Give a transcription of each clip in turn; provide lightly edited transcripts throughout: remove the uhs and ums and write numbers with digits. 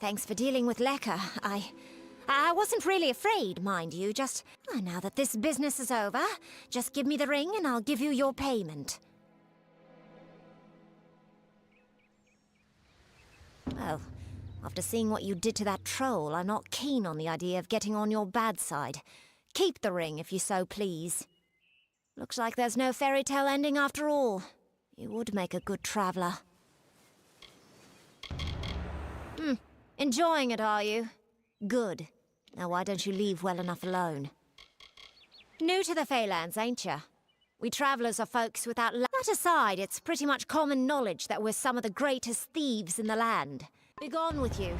Thanks for dealing with Lekka. I wasn't really afraid, mind you, just... now that this business is over, just give me the ring and I'll give you your payment. Well, after seeing what you did to that troll, I'm not keen on the idea of getting on your bad side. Keep the ring, if you so please. Looks like there's no fairy tale ending after all. You would make a good traveler. Enjoying it, are you? Good. Now why don't you leave well enough alone? New to the Feylands, ain't ya? We travelers are folks without that aside, it's pretty much common knowledge that we're some of the greatest thieves in the land. Begone with you.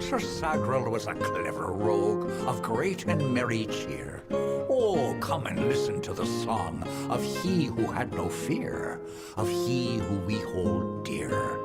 Sir Sagrel was a clever rogue of great and merry cheer. Oh, come and listen to the song of he who had no fear, of he who we hold dear.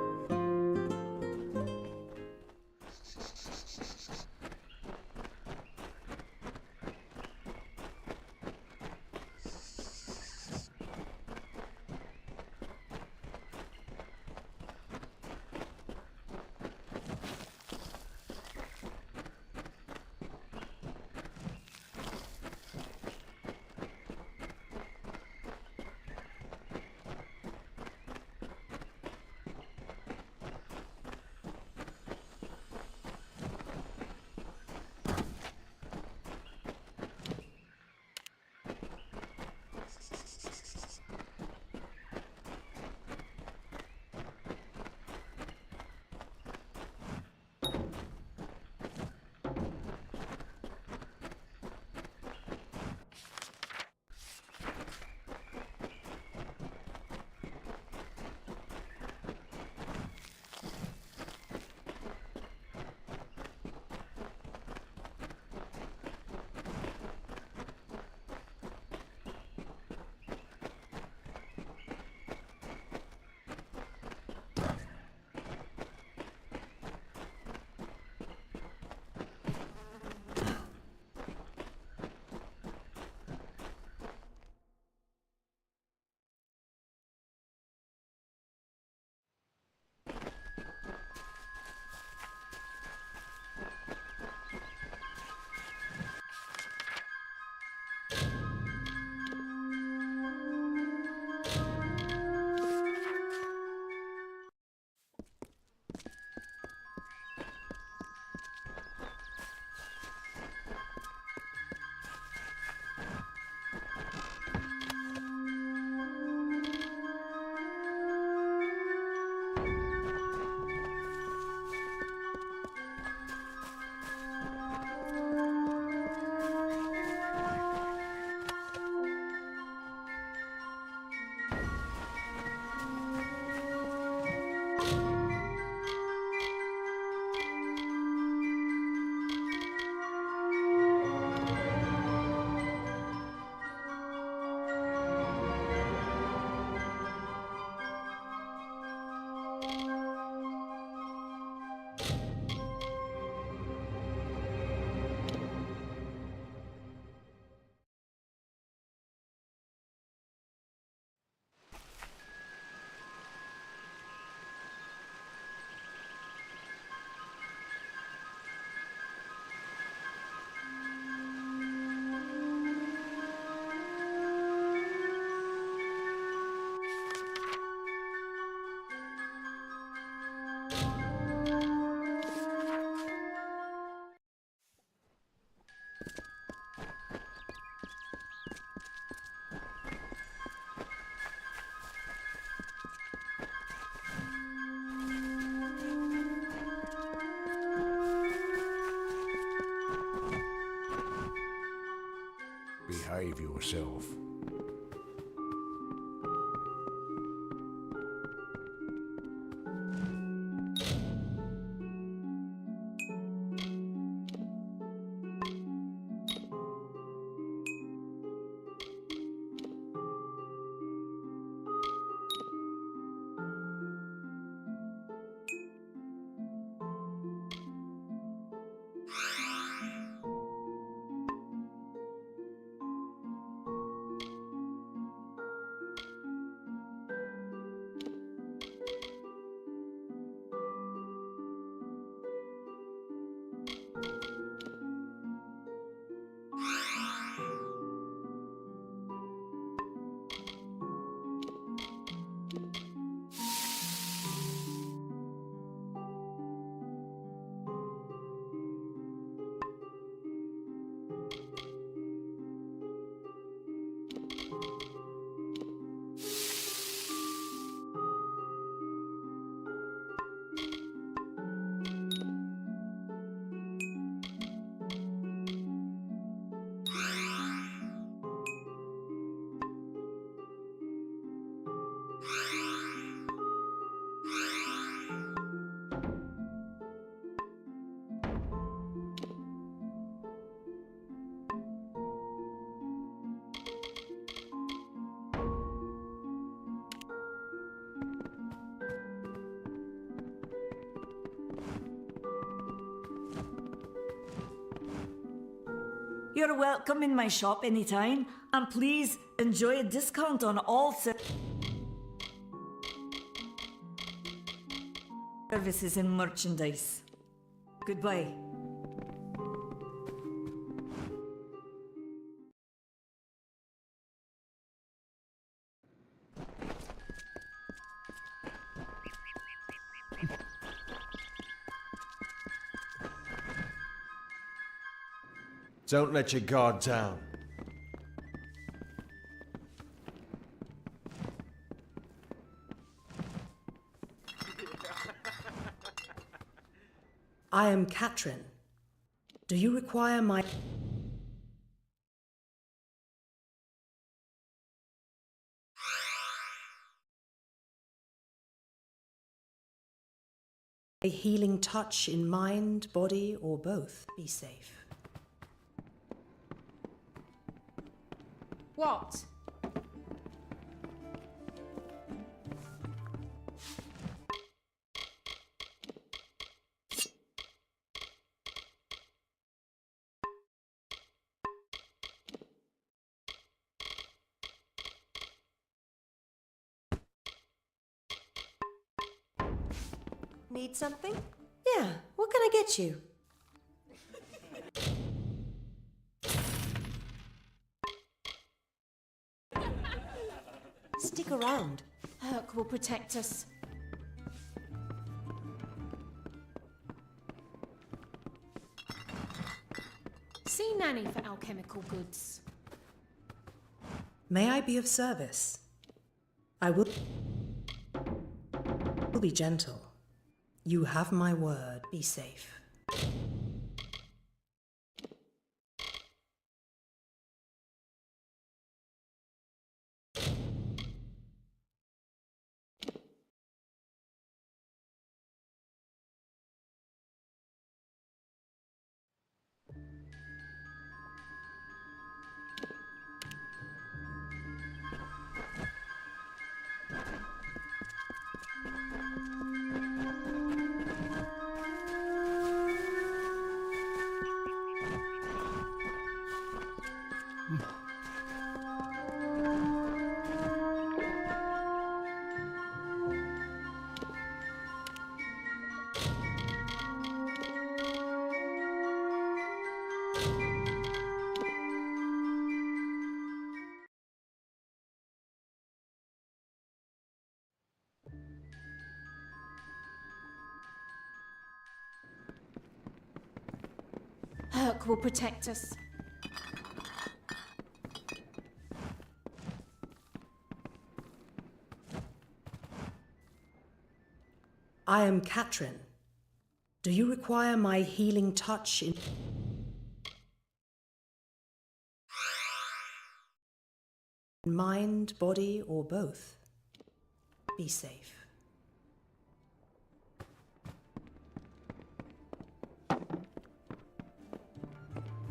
Behave yourself. You're welcome in my shop anytime, and please enjoy a discount on all services and merchandise. Goodbye. Don't let your guard down. I am Katrin. Do you require my... a healing touch in mind, body, or both? Be safe. What? Need something? Yeah, what can I get you? Stick around. Herc will protect us. See Nanny for alchemical goods. May I be of service? I will be gentle. You have my word. Be safe. Herc will protect us. I am Katrin. Do you require my healing touch in... mind, body, or both? Be safe.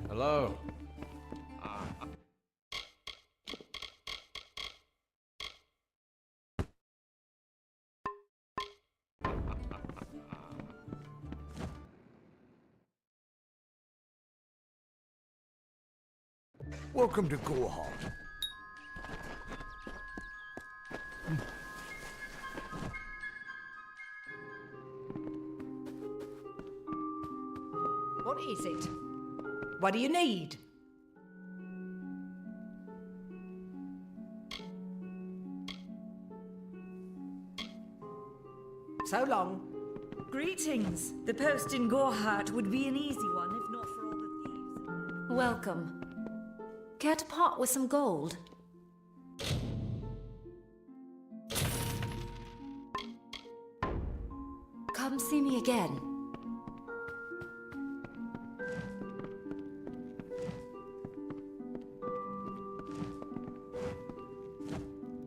Hello. Welcome to Gohart. What is it? What do you need? So long. Greetings. The post in Gorhart would be an easy one if not for all the thieves. Welcome. Care to part with some gold? Come see me again.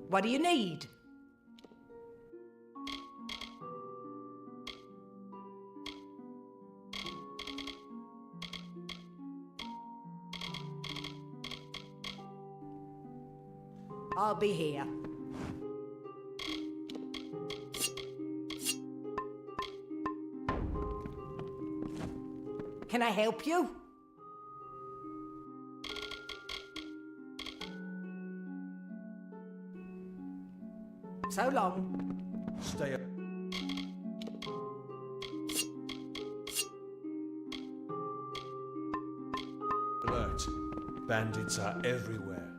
What do you need? I'll be here. Can I help you? So long. Stay up. Alert. Bandits are everywhere.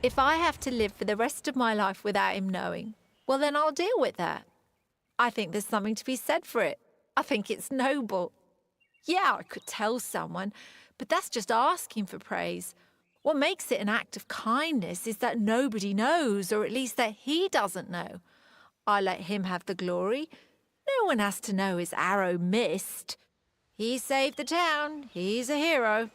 If I have to live for the rest of my life without him knowing, well, then I'll deal with that. I think there's something to be said for it. I think it's noble. Yeah, I could tell someone, but that's just asking for praise. What makes it an act of kindness is that nobody knows, or at least that he doesn't know. I let him have the glory. No one has to know his arrow missed. He saved the town. He's a hero.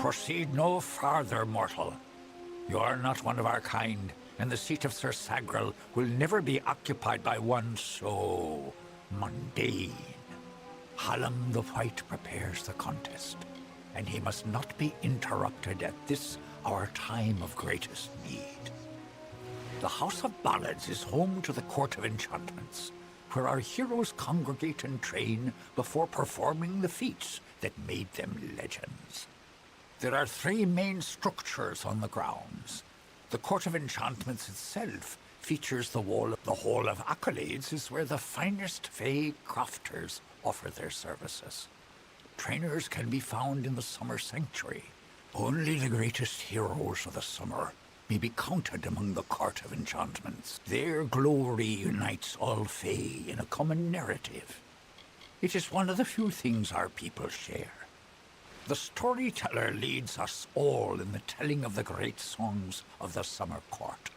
Proceed no farther, mortal. You are not one of our kind, and the seat of Sir Sagrel will never be occupied by one so mundane. Hallam the White prepares the contest, and he must not be interrupted at this, our time of greatest need. The House of Ballads is home to the Court of Enchantments, where our heroes congregate and train before performing the feats that made them legends. There are 3 main structures on the grounds. The Court of Enchantments itself features the Hall of Accolades is where the finest Fae crafters offer their services. Trainers can be found in the Summer Sanctuary. Only the greatest heroes of the summer may be counted among the Court of Enchantments. Their glory unites all Fae in a common narrative. It is one of the few things our people share. The storyteller leads us all in the telling of the great songs of the Summer Court.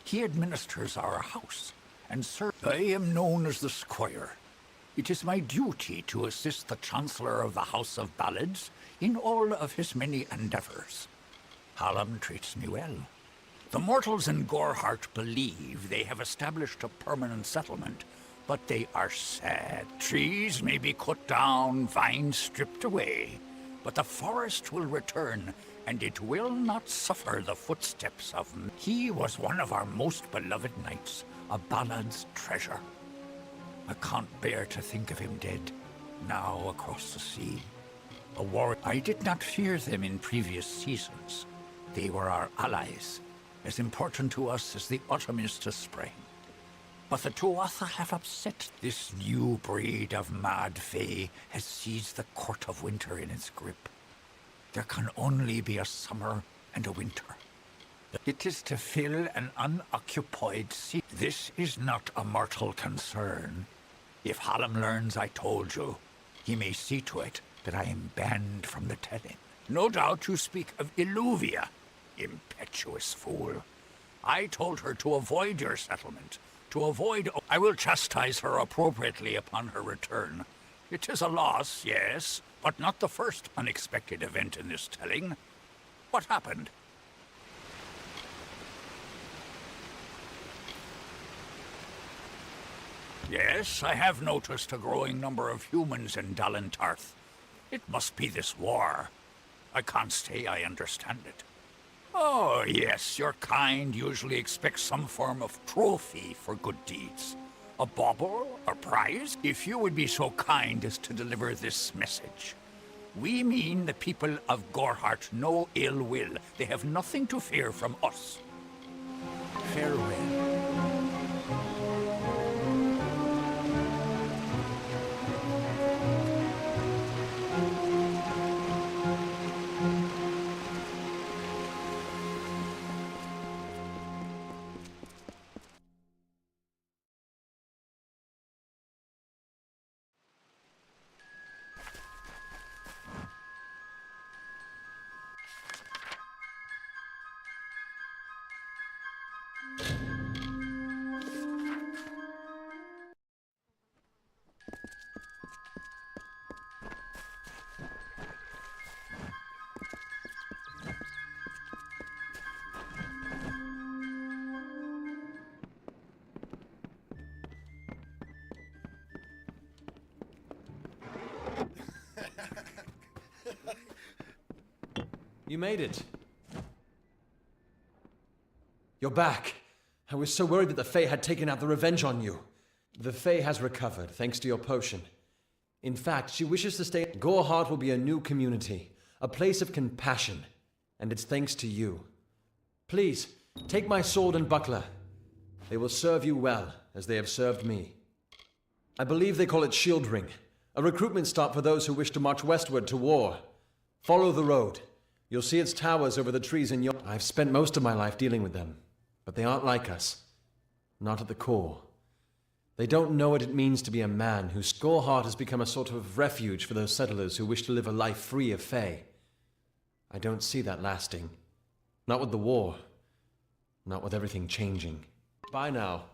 He administers our house, and I am known as the Squire. It is my duty to assist the Chancellor of the House of Ballads in all of his many endeavors. Hallam treats me well. The mortals in Gorhart believe they have established a permanent settlement, but they are sad. Trees may be cut down, vines stripped away, but the forest will return, and it will not suffer the footsteps of him. He was one of our most beloved knights, a Ballad's treasure. I can't bear to think of him dead, now across the sea. A warrior. I did not fear them in previous seasons. They were our allies, as important to us as the autumn is to spring. But the Tuatha have upset. This new breed of mad fae has seized the Court of Winter in its grip. There can only be a summer and a winter. It is to fill an unoccupied seat. This is not a mortal concern. If Hallam learns I told you, he may see to it that I am banned from the telling. No doubt you speak of Illuvia, impetuous fool. I told her to avoid your settlement. I will chastise her appropriately upon her return. It is a loss, yes, but not the first unexpected event in this telling. What happened? Yes, I have noticed a growing number of humans in Dalentarth. It must be this war. I can't say I understand it. Oh, yes, your kind usually expects some form of trophy for good deeds. A bauble, a prize? If you would be so kind as to deliver this message. We mean the people of Gorhart no ill will. They have nothing to fear from us. Farewell. You made it. You're back. I was so worried that the Fae had taken out the revenge on you. The Fae has recovered, thanks to your potion. In fact, she wishes to stay. Goreheart will be a new community, a place of compassion, and it's thanks to you. Please, take my sword and buckler. They will serve you well, as they have served me. I believe they call it Shield Ring, a recruitment stop for those who wish to march westward to war. Follow the road. You'll see its towers over the trees in your... I've spent most of my life dealing with them, but they aren't like us. Not at the core. They don't know what it means to be a man whose Goreheart has become a sort of refuge for those settlers who wish to live a life free of Fae. I don't see that lasting. Not with the war. Not with everything changing. Bye now.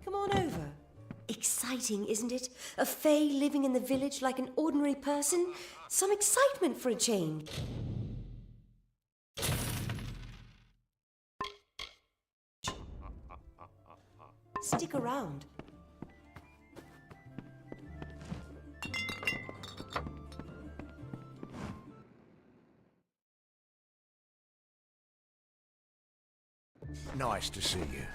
Come on over. Exciting, isn't it? A fae living in the village like an ordinary person. Some excitement for a change. Stick around. Nice to see you.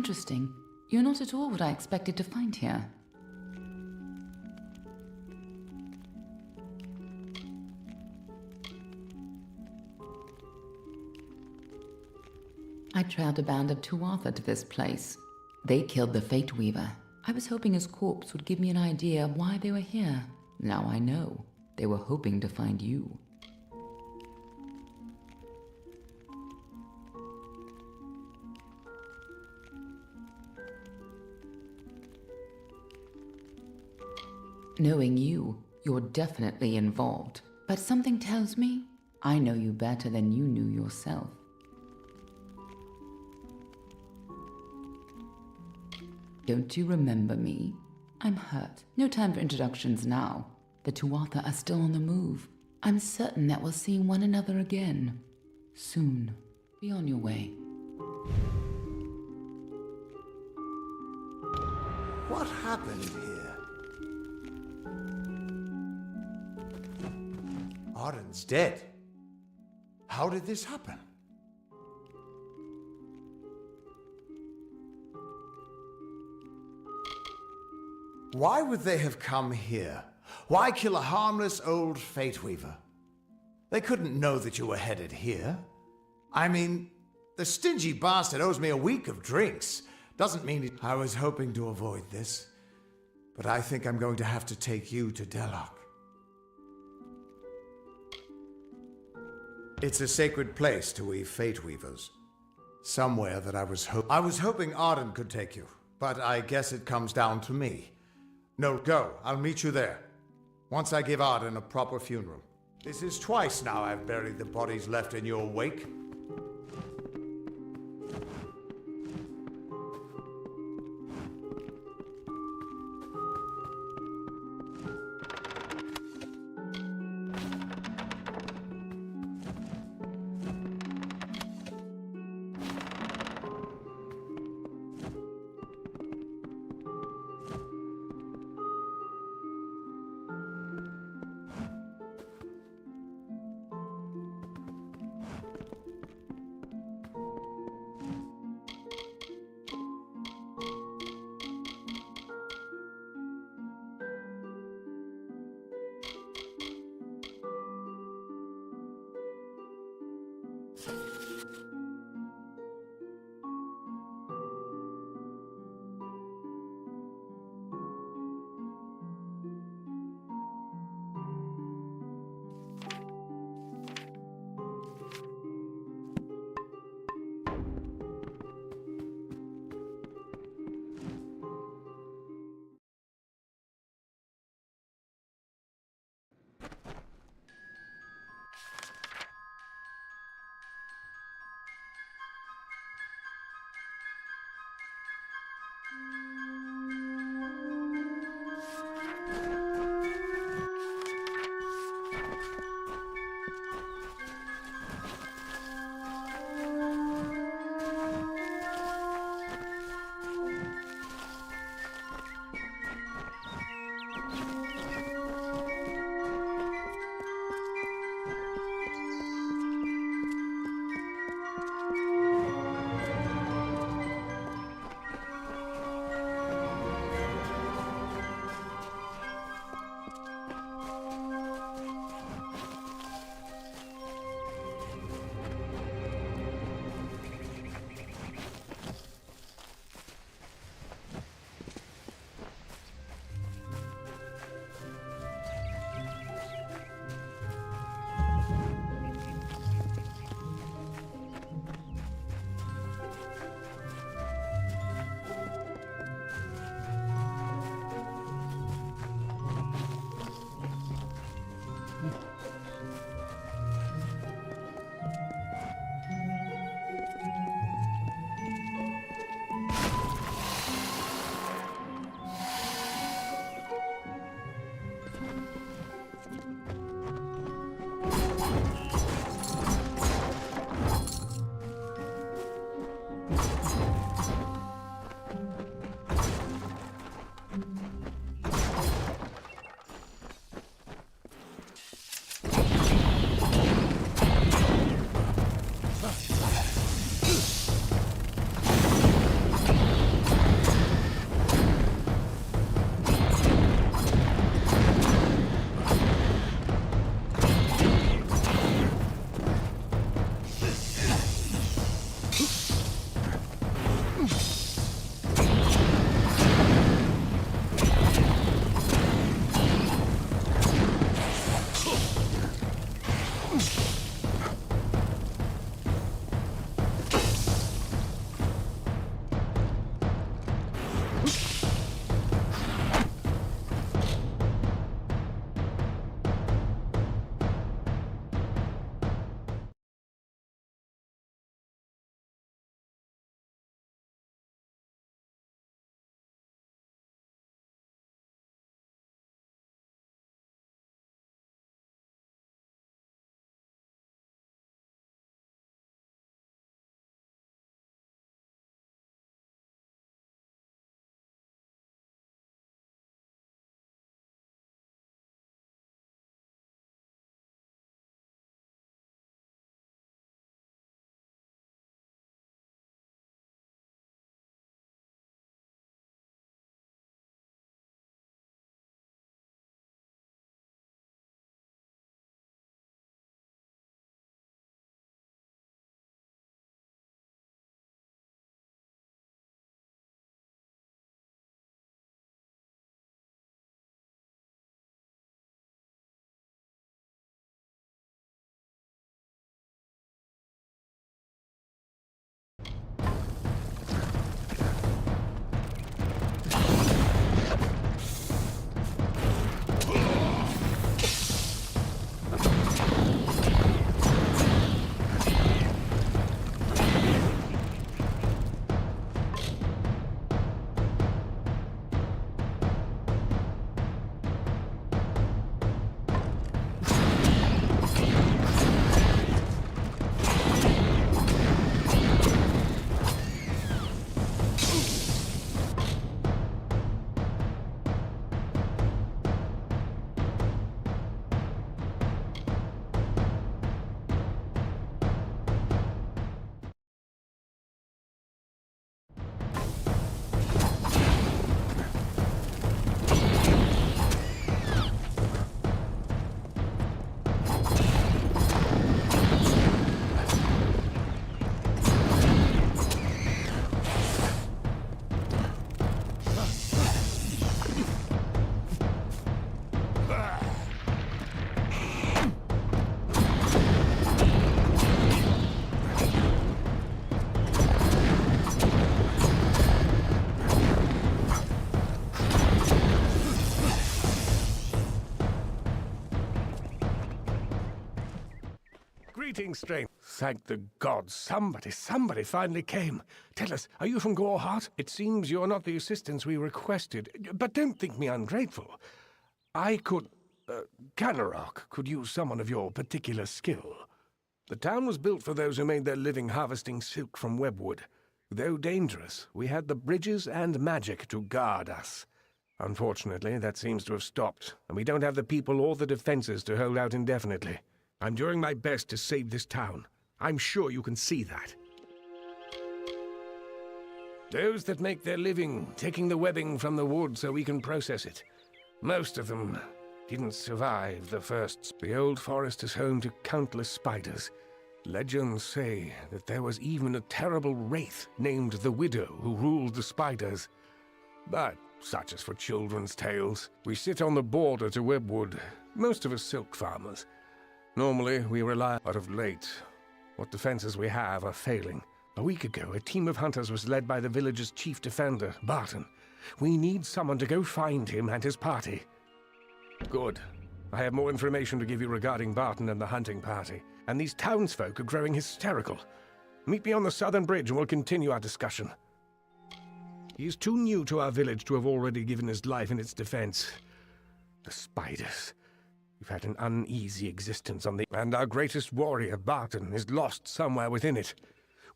Interesting. You're not at all what I expected to find here. I trailed a band of Tuatha to this place. They killed the Fate Weaver. I was hoping his corpse would give me an idea of why they were here. Now I know. They were hoping to find you. Knowing you, you're definitely involved. But something tells me I know you better than you knew yourself. Don't you remember me? I'm hurt. No time for introductions now. The Tuatha are still on the move. I'm certain that we'll see one another again. Soon. Be on your way. What happened here? Arden's dead. How did this happen? Why would they have come here? Why kill a harmless old Fate Weaver? They couldn't know that you were headed here. I mean, the stingy bastard owes me a week of drinks. Doesn't mean I was hoping to avoid this. But I think I'm going to have to take you to Delok. It's a sacred place to we Fate Weavers. Somewhere that I was hoping Arden could take you, but I guess it comes down to me. No, go. I'll meet you there. Once I give Arden a proper funeral. This is twice now I've buried the bodies left in your wake. Greetings, stranger. Thank the gods. Somebody finally came. Tell us, are you from Gorhart? It seems you're not the assistance we requested, but don't think me ungrateful. I could... Canarok could use someone of your particular skill. The town was built for those who made their living harvesting silk from webwood. Though dangerous, we had the bridges and magic to guard us. Unfortunately, that seems to have stopped, and we don't have the people or the defenses to hold out indefinitely. I'm doing my best to save this town. I'm sure you can see that. Those that make their living taking the webbing from the wood so we can process it. Most of them didn't survive the first. The old forest is home to countless spiders. Legends say that there was even a terrible wraith named the Widow who ruled the spiders. But such is for children's tales. We sit on the border to Webwood, most of us silk farmers. Normally, we rely, but of late, what defenses we have are failing. A week ago, a team of hunters was led by the village's chief defender, Barton. We need someone to go find him and his party. Good. I have more information to give you regarding Barton and the hunting party. And these townsfolk are growing hysterical. Meet me on the southern bridge and we'll continue our discussion. He is too new to our village to have already given his life in its defense. The spiders. We've had an uneasy existence on the... And our greatest warrior, Barton, is lost somewhere within it.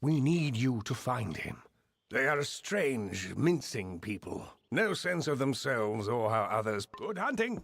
We need you to find him. They are a strange, mincing people. No sense of themselves or how others... Good hunting!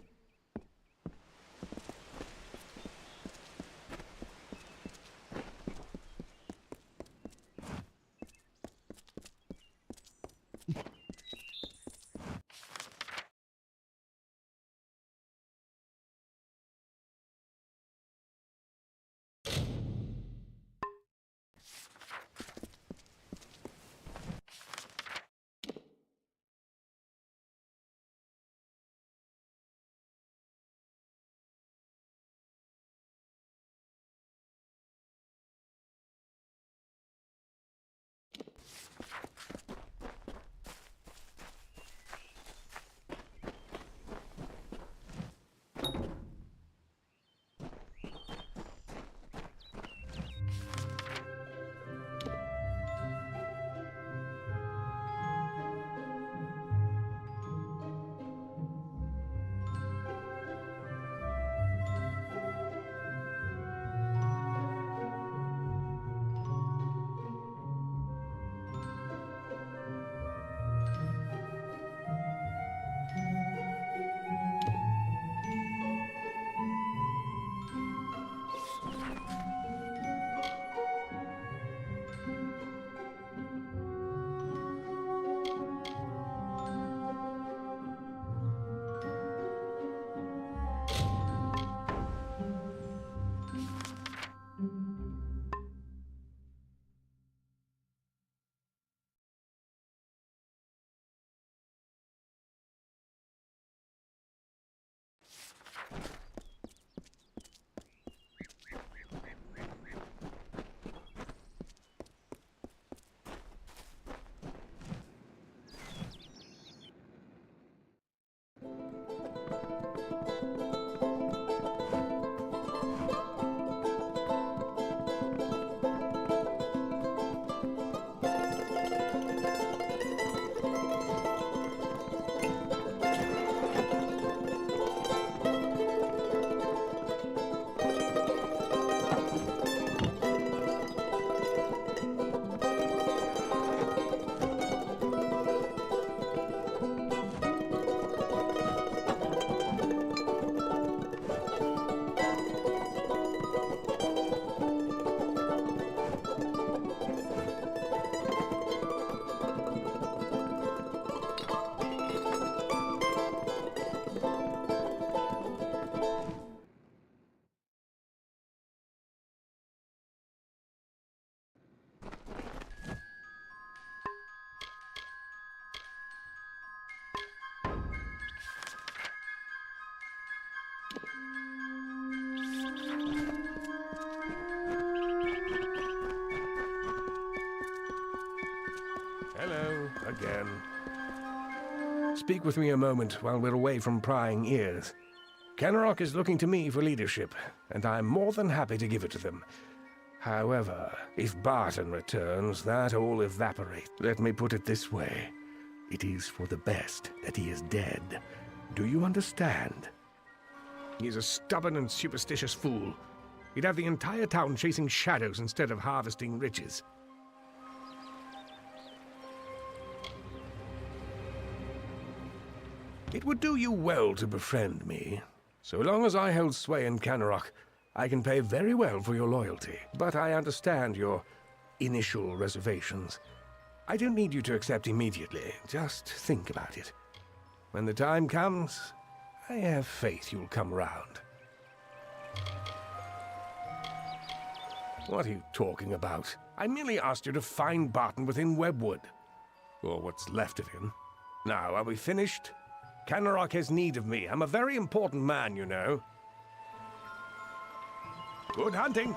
again. Speak with me a moment while we're away from prying ears. Kenrock is looking to me for leadership, and I'm more than happy to give it to them. However, if Barton returns, that all evaporates. Let me put it this way. It is for the best that he is dead. Do you understand? He's a stubborn and superstitious fool. He'd have the entire town chasing shadows instead of harvesting riches. It would do you well to befriend me. So long as I hold sway in Canarok, I can pay very well for your loyalty. But I understand your initial reservations. I don't need you to accept immediately. Just think about it. When the time comes, I have faith you'll come round. What are you talking about? I merely asked you to find Barton within Webwood. Or what's left of him. Now, are we finished? Canarok has need of me. I'm a very important man, you know. Good hunting!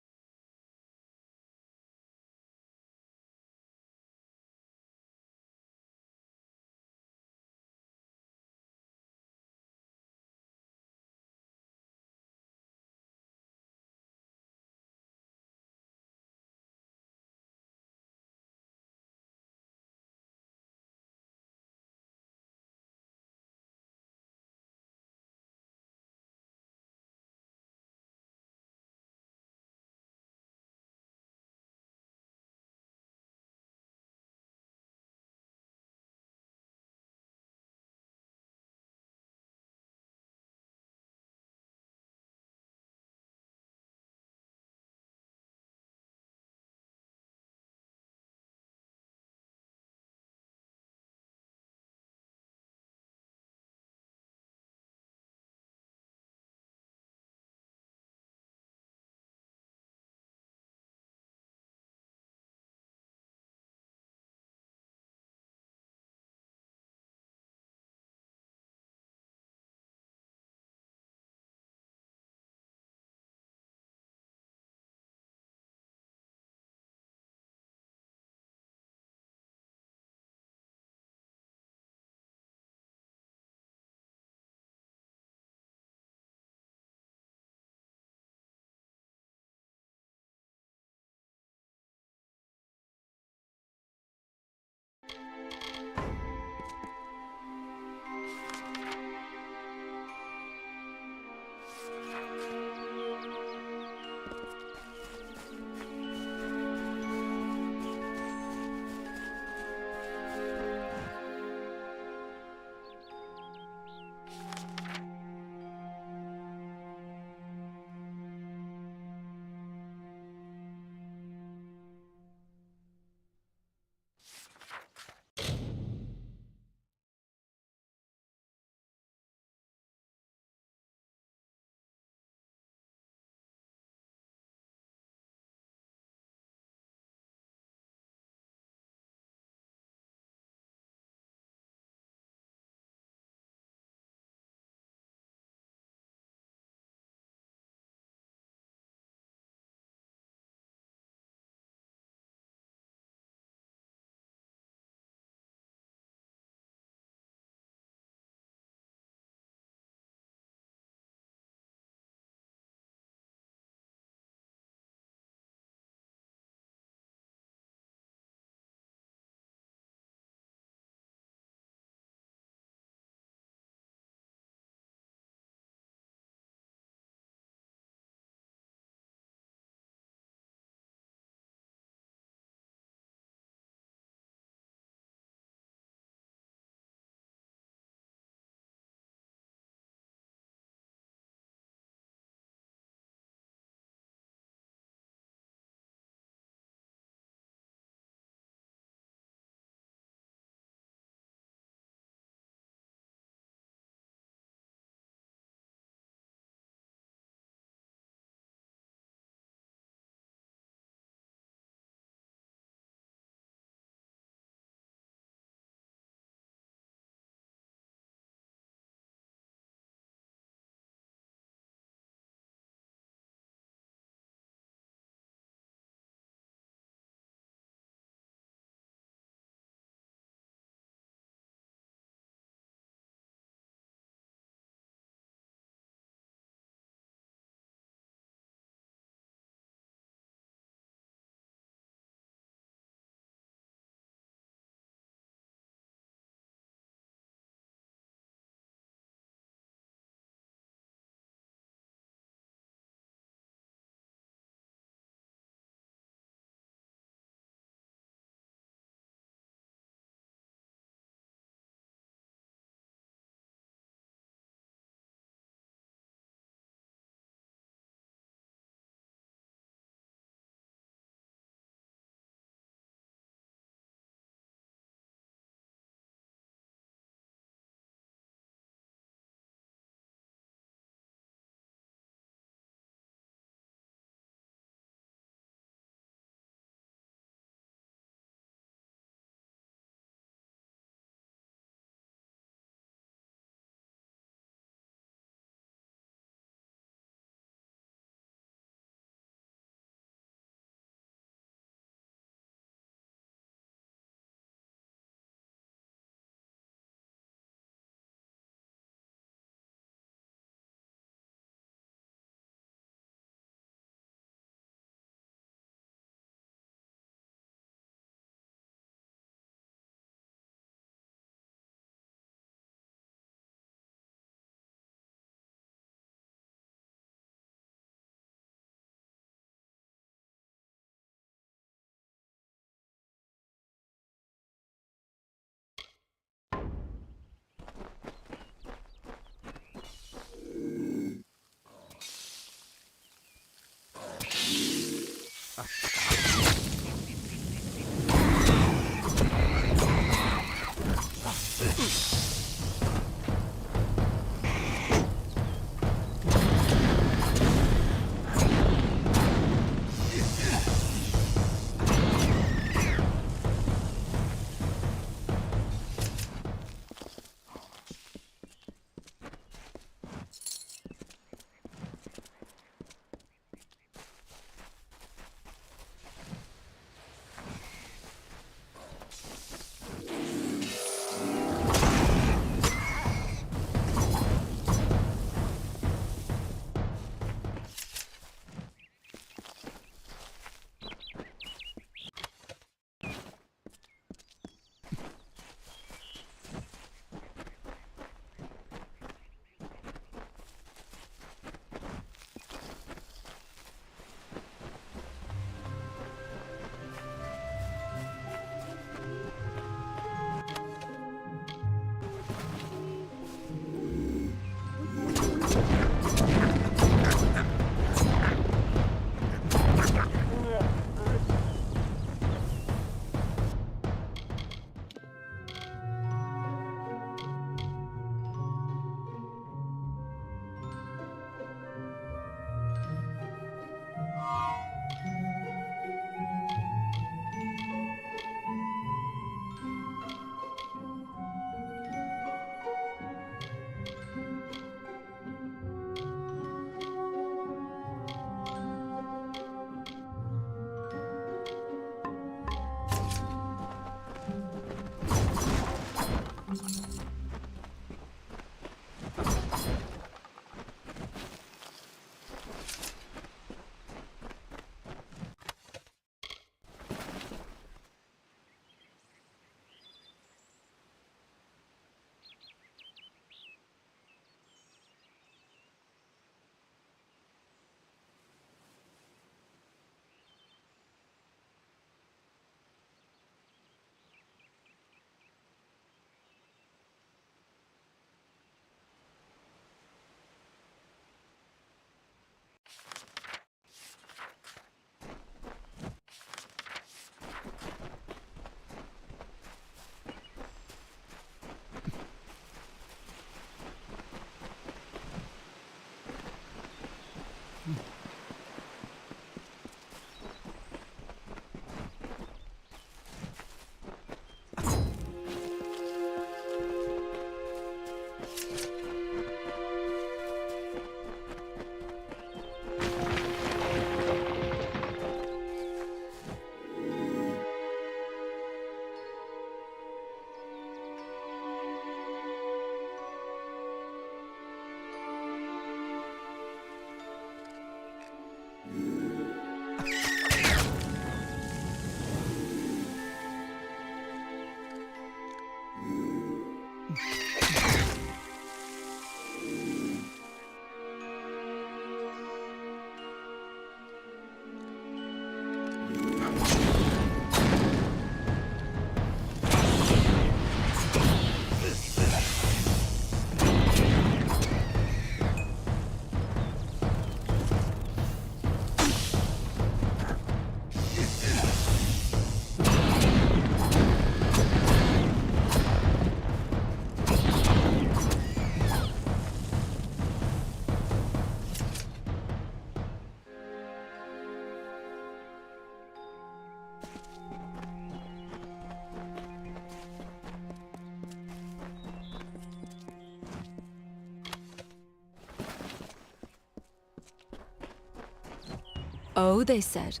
Oh, they said,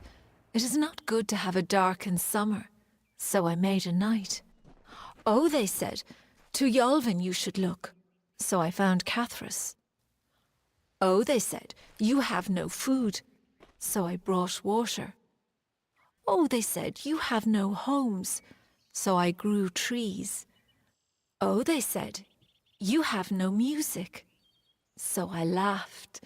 it is not good to have a darkened summer, so I made a night. Oh, they said, to Yolvin you should look, so I found Cathras. Oh, they said, you have no food, so I brought water. Oh, they said, you have no homes, so I grew trees. Oh, they said, you have no music, so I laughed.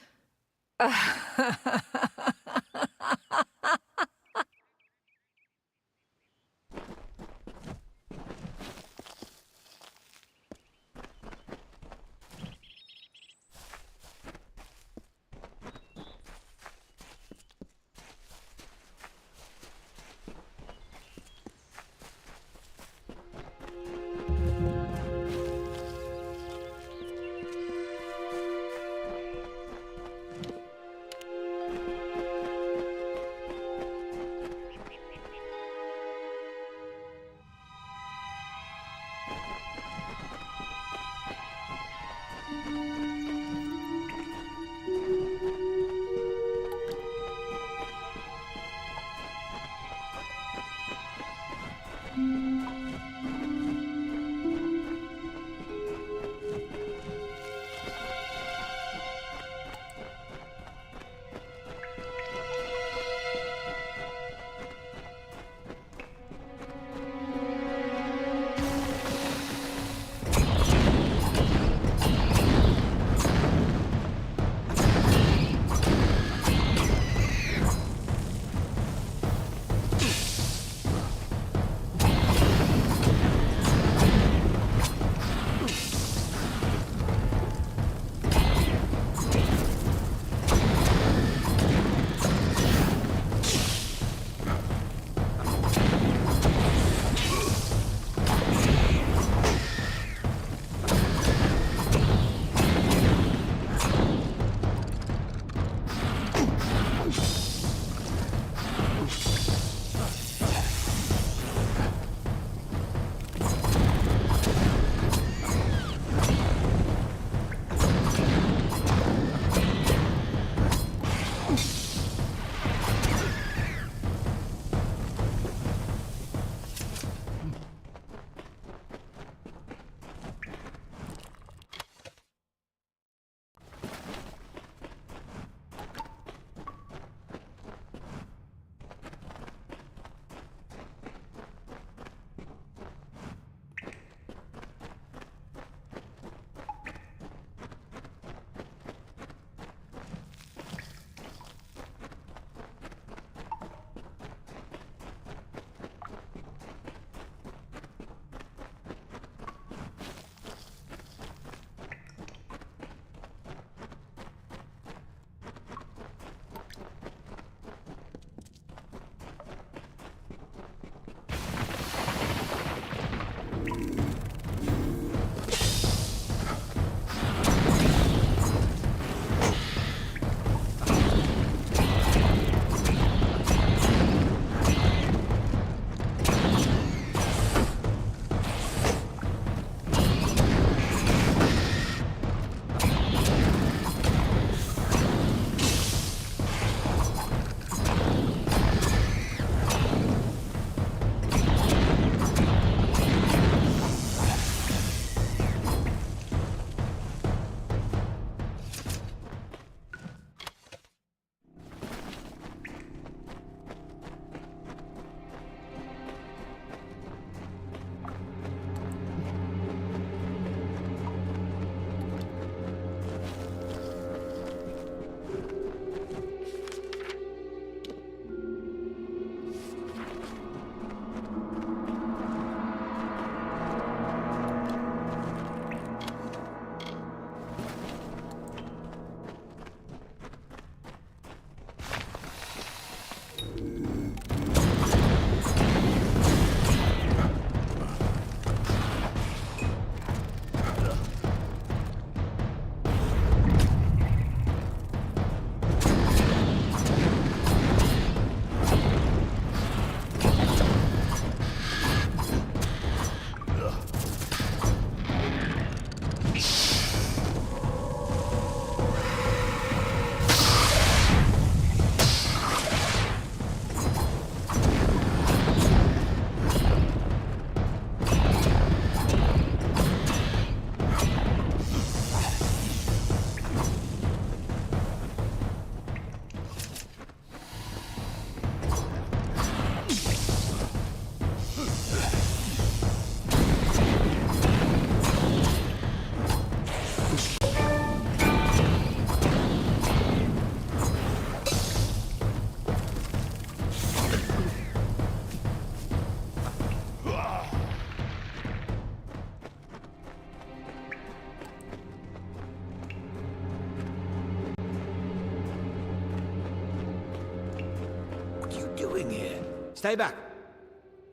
doing here? Stay back.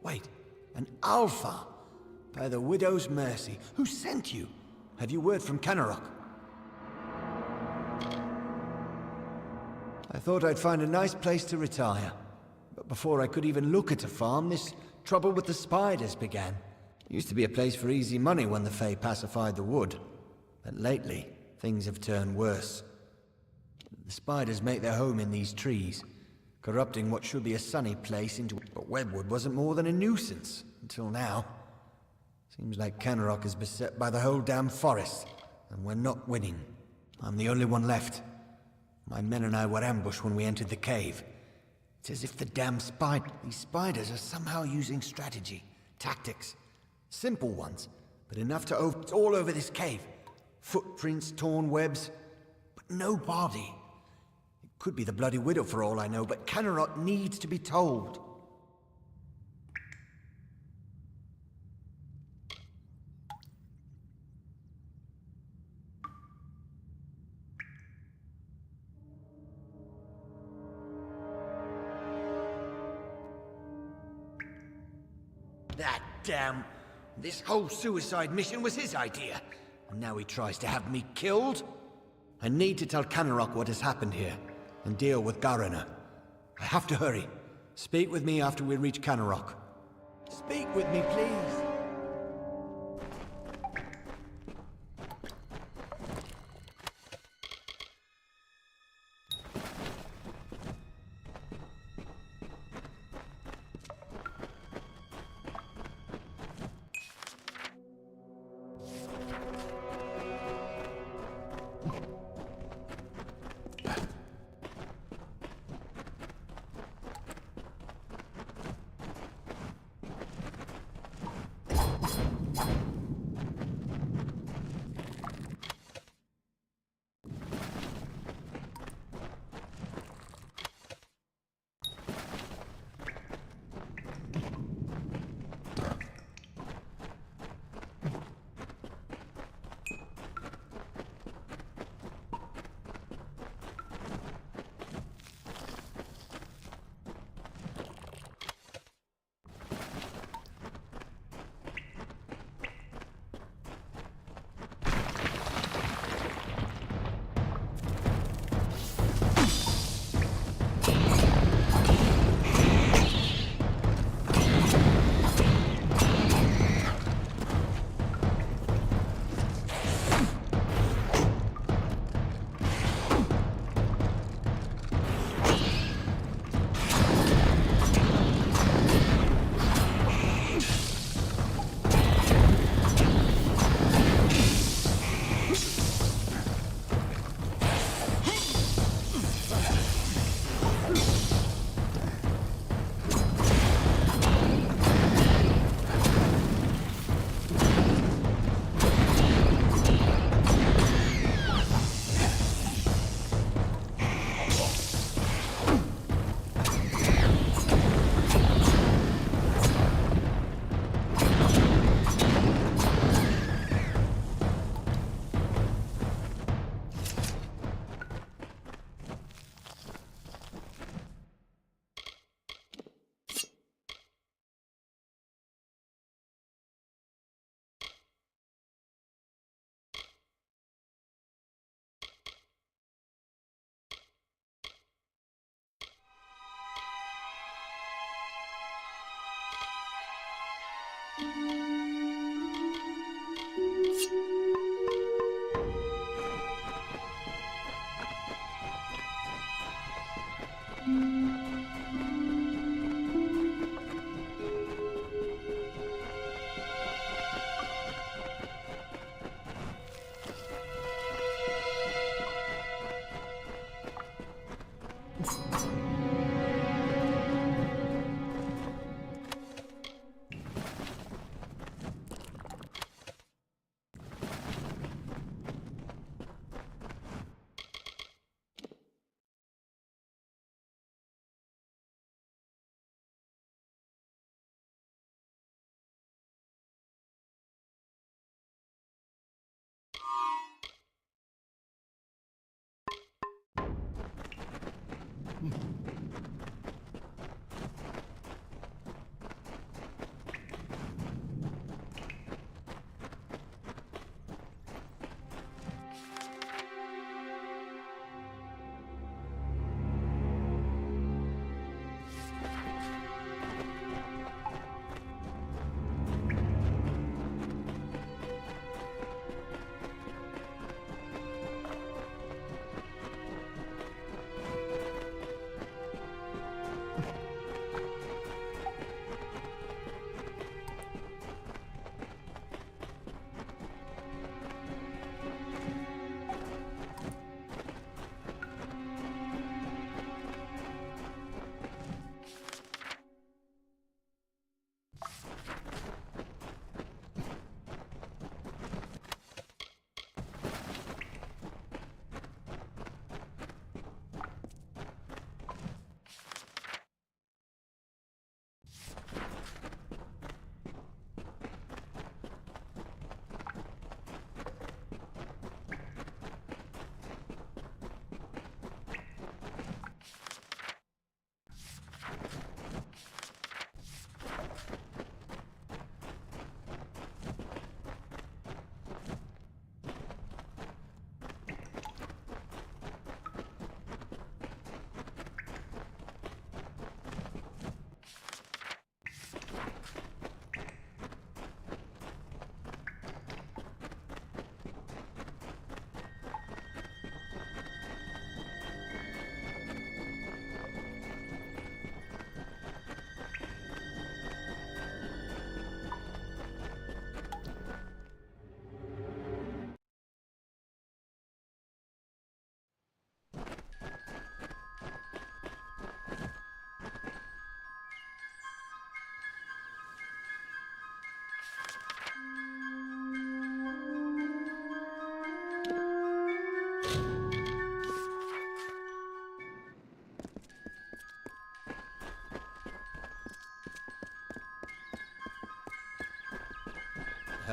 Wait, an Alpha? By the Widow's mercy. Who sent you? Have you word from Canarok? I thought I'd find a nice place to retire. But before I could even look at a farm, this trouble with the spiders began. It used to be a place for easy money when the Fae pacified the wood. But lately, things have turned worse. The spiders make their home in these trees, corrupting what should be a sunny place into... But Webwood wasn't more than a nuisance, until now. Seems like Canarok is beset by the whole damn forest, and we're not winning. I'm the only one left. My men and I were ambushed when we entered the cave. It's as if the damn these spiders are somehow using strategy, tactics. Simple ones, but enough to it's all over this cave. Footprints, torn webs, but no body. It could be the Bloody Widow for all I know, but Canarok needs to be told. That damn... This whole suicide mission was his idea. And now he tries to have me killed? I need to tell Canarok what has happened here, and deal with Garena. I have to hurry. Speak with me after we reach Canarok. Speak with me, please.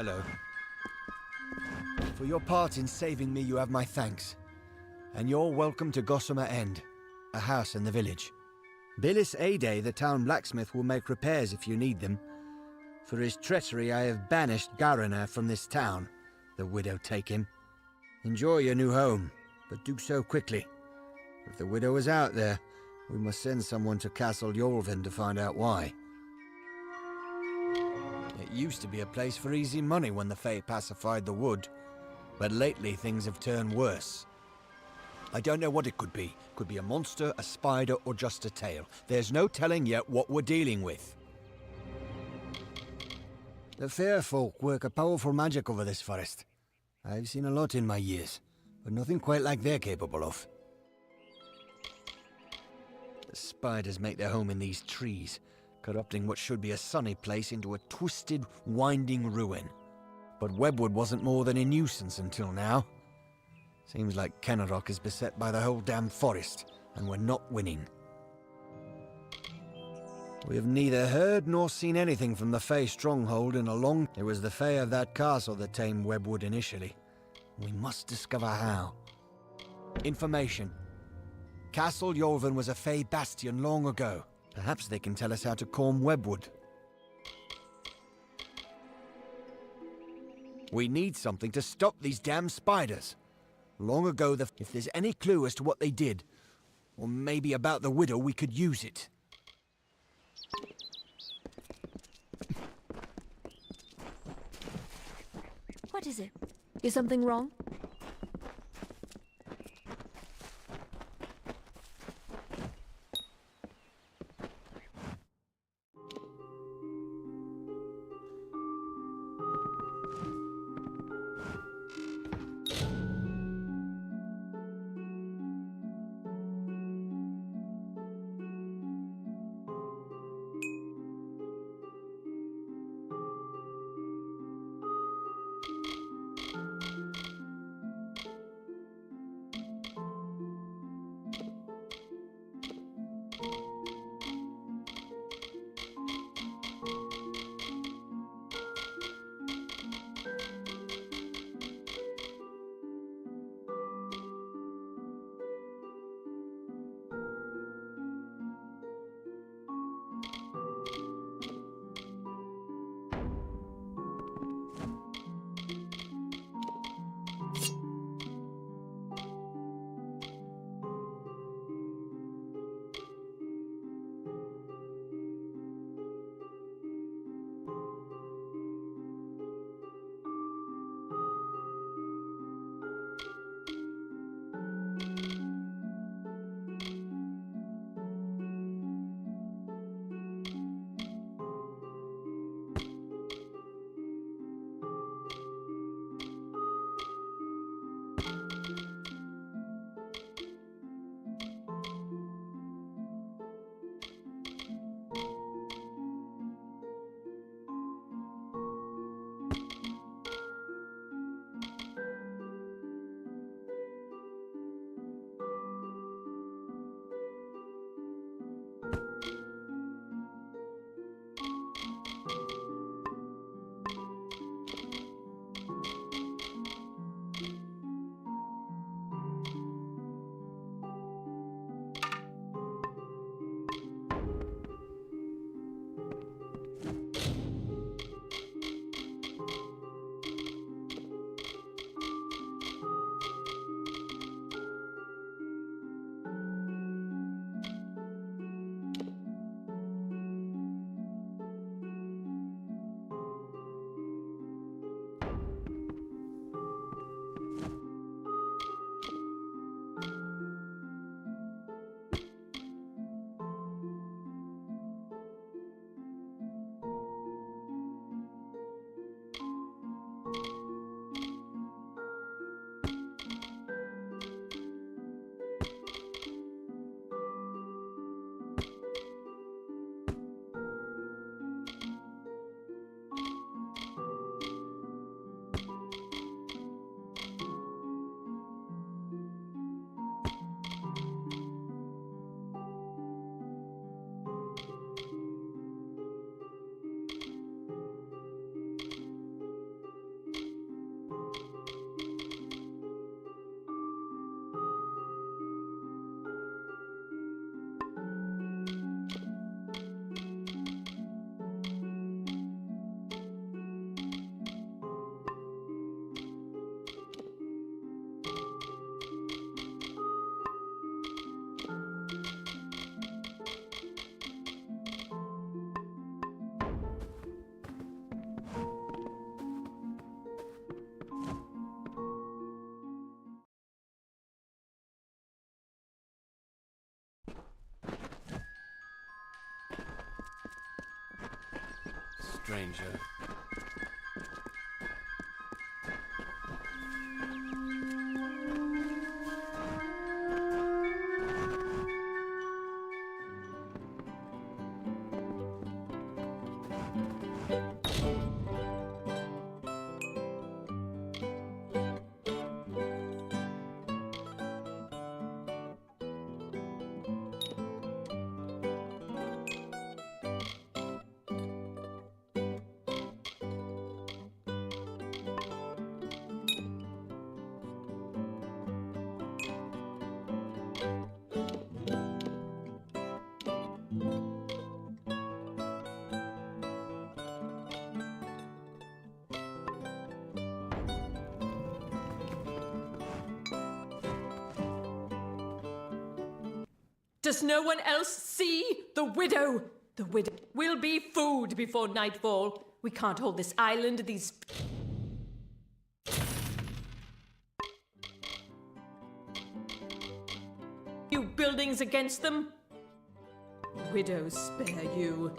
Hello. For your part in saving me, you have my thanks. And you're welcome to Gossamer End, a house in the village. Billis Ade, the town blacksmith, will make repairs if you need them. For his treachery, I have banished Garana from this town. The widow take him. Enjoy your new home, but do so quickly. If the widow is out there, we must send someone to Castle Yolvin to find out why. It used to be a place for easy money when the Fae pacified the wood, but lately things have turned worse. I don't know what it could be. Could be a monster, a spider, or just a tale. There's no telling yet what we're dealing with. The fair folk work a powerful magic over this forest. I've seen a lot in my years, but nothing quite like they're capable of. The spiders make their home in these trees, corrupting what should be a sunny place into a twisted, winding ruin. But Webwood wasn't more than a nuisance until now. Seems like Kennerock is beset by the whole damn forest, and we're not winning. We have neither heard nor seen anything from the Fae stronghold in a long... It was the Fae of that castle that tamed Webwood initially. We must discover how. Information. Castle Yolvin was a Fae bastion long ago. Perhaps they can tell us how to calm Webwood. We need something to stop these damn spiders. Long ago, if there's any clue as to what they did, or maybe about the widow, we could use it. What is it? Is something wrong? stranger. Does no one else see the widow? The widow will be food before nightfall. We can't hold this island, these... few buildings against them. Widows spare you.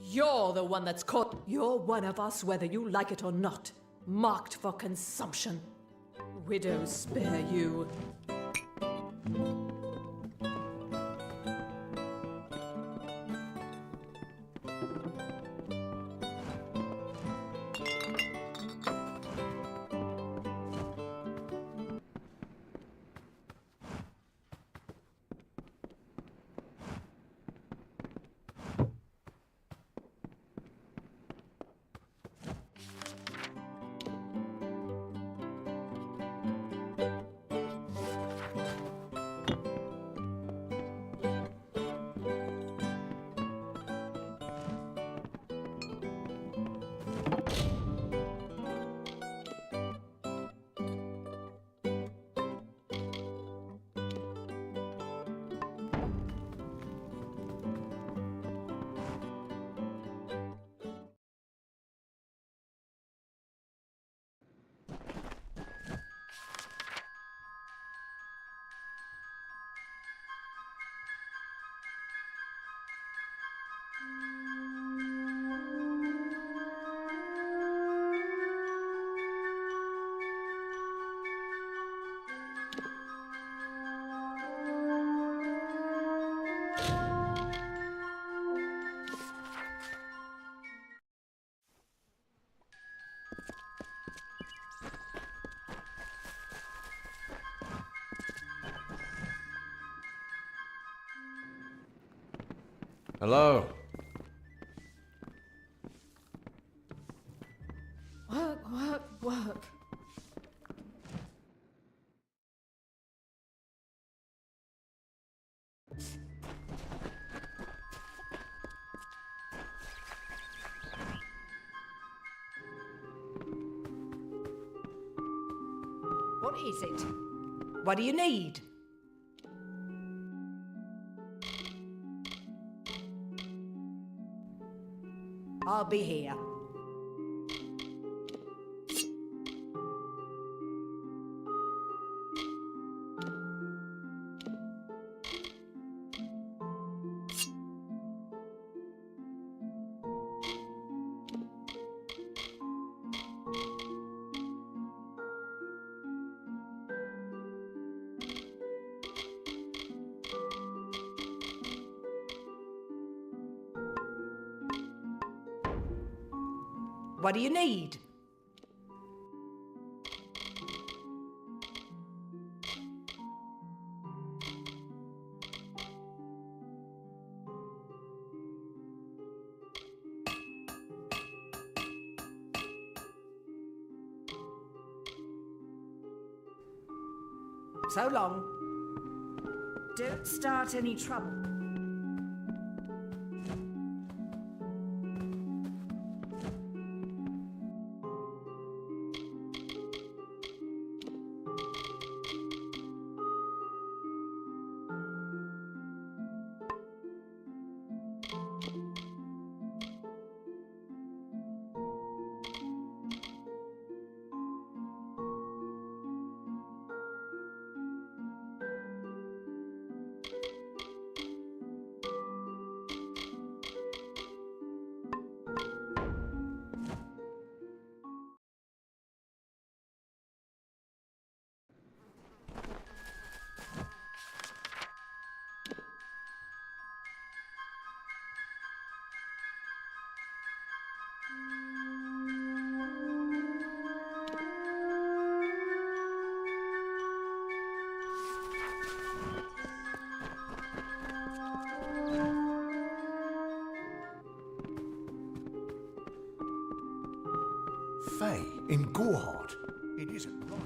You're the one that's caught. You're one of us, whether you like it or not. Marked for consumption. Widows spare you. Hello. Work, work, work. What is it? What do you need? I'll be here. What do you need? So long. Don't start any trouble. Fae in Gorhart. It isn't right.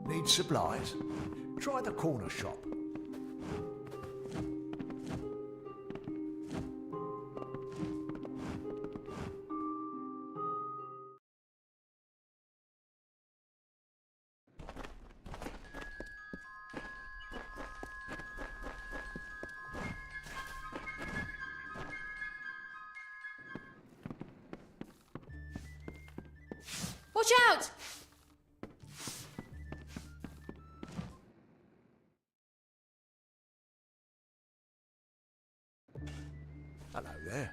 Need supplies? Try the corner shop. Watch out! Hello there.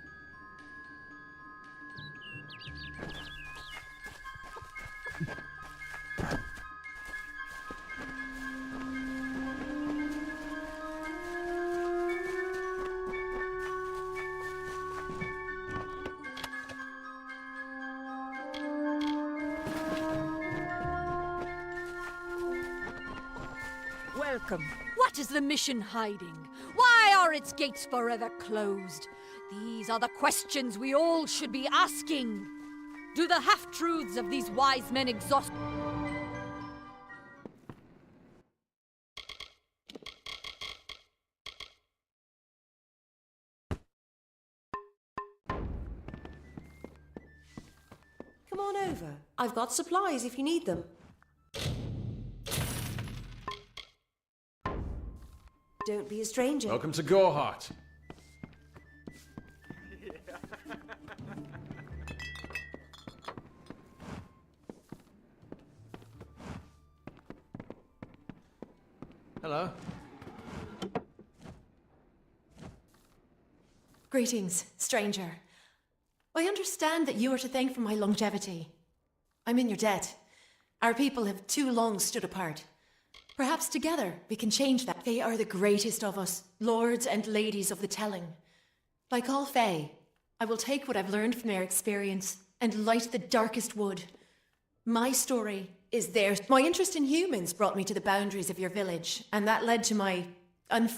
Welcome. What is the mission hiding? Why are its gates forever closed? These are the questions we all should be asking. Do the half-truths of these wise men exhaust... Come on over. I've got supplies if you need them. Don't be a stranger. Welcome to Gorhart. Hello. Greetings, stranger. I understand that you are to thank for my longevity. I'm in your debt. Our people have too long stood apart. Perhaps together we can change that. They are the greatest of us, lords and ladies of the telling. Like all Fae, I will take what I've learned from their experience and light the darkest wood. My story is theirs. My interest in humans brought me to the boundaries of your village, and that led to my...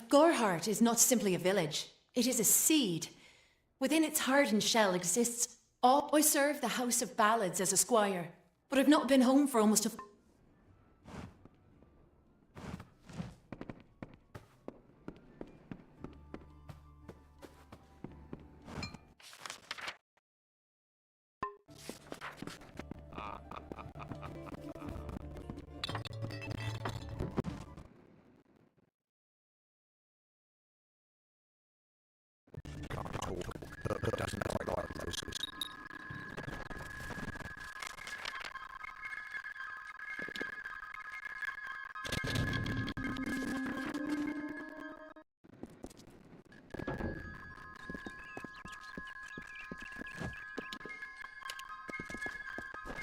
Gorhart is not simply a village. It is a seed. Within its hardened shell exists all... I serve the House of Ballads as a squire, but I've not been home for almost a...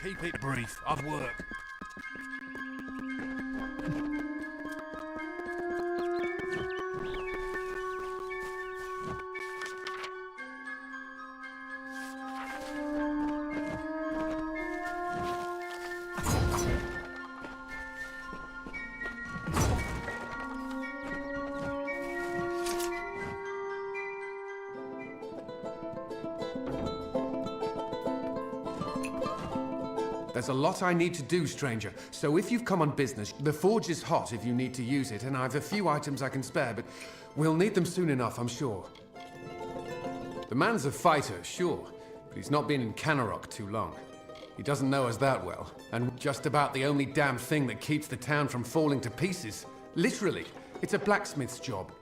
Keep it brief. I've work. There's a lot I need to do, stranger. So if you've come on business, the forge is hot if you need to use it, and I've a few items I can spare, but we'll need them soon enough, I'm sure. The man's a fighter, sure, but he's not been in Canarok too long. He doesn't know us that well, and just about the only damn thing that keeps the town from falling to pieces. Literally, it's a blacksmith's job.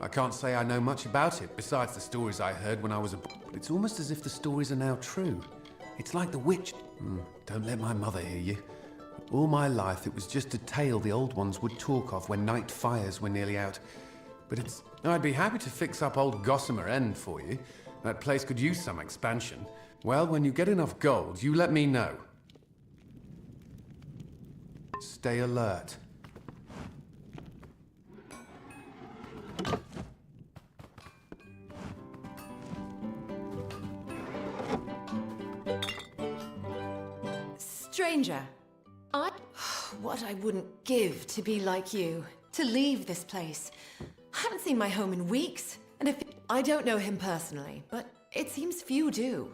I can't say I know much about it, besides the stories I heard when I was a boy. But it's almost as if the stories are now true. It's like the witch... don't let my mother hear you. All my life, it was just a tale the old ones would talk of when night fires were nearly out. But it's... I'd be happy to fix up old Gossamer End for you. That place could use some expansion. Well, when you get enough gold, you let me know. Stay alert. Stranger, what I wouldn't give to be like you, to leave this place. I haven't seen my home in weeks, and if I don't know him personally, but it seems few do.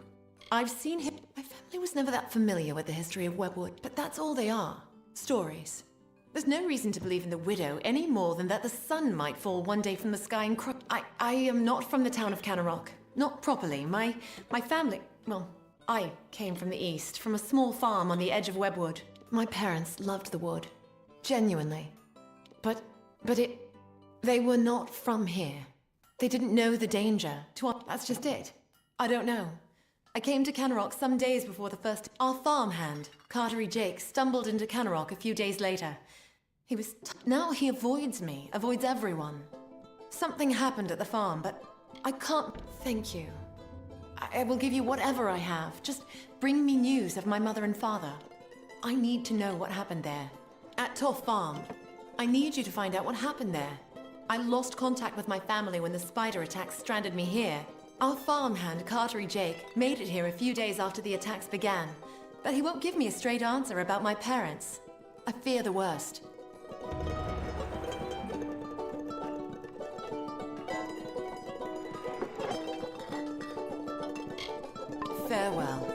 I've seen him. My family was never that familiar with the history of Webwood, but that's all they are. Stories. There's no reason to believe in the widow any more than that the sun might fall one day from the sky and crush. I am not from the town of Canarok. Not properly. My family, well, I came from the east, from a small farm on the edge of Webwood. My parents loved the wood. Genuinely. But they were not from here. They didn't know the danger. That's just it. I don't know. I came to Canarok some days before the first... Our farmhand, Cartery Jake, stumbled into Canarok a few days later. He was... Now he avoids me, avoids everyone. Something happened at the farm, but I can't... Thank you. I will give you whatever I have. Just bring me news of my mother and father. I need to know what happened there. At Toff Farm. I need you to find out what happened there. I lost contact with my family when the spider attacks stranded me here. Our farmhand, Cartery Jake, made it here a few days after the attacks began. But he won't give me a straight answer about my parents. I fear the worst. Farewell.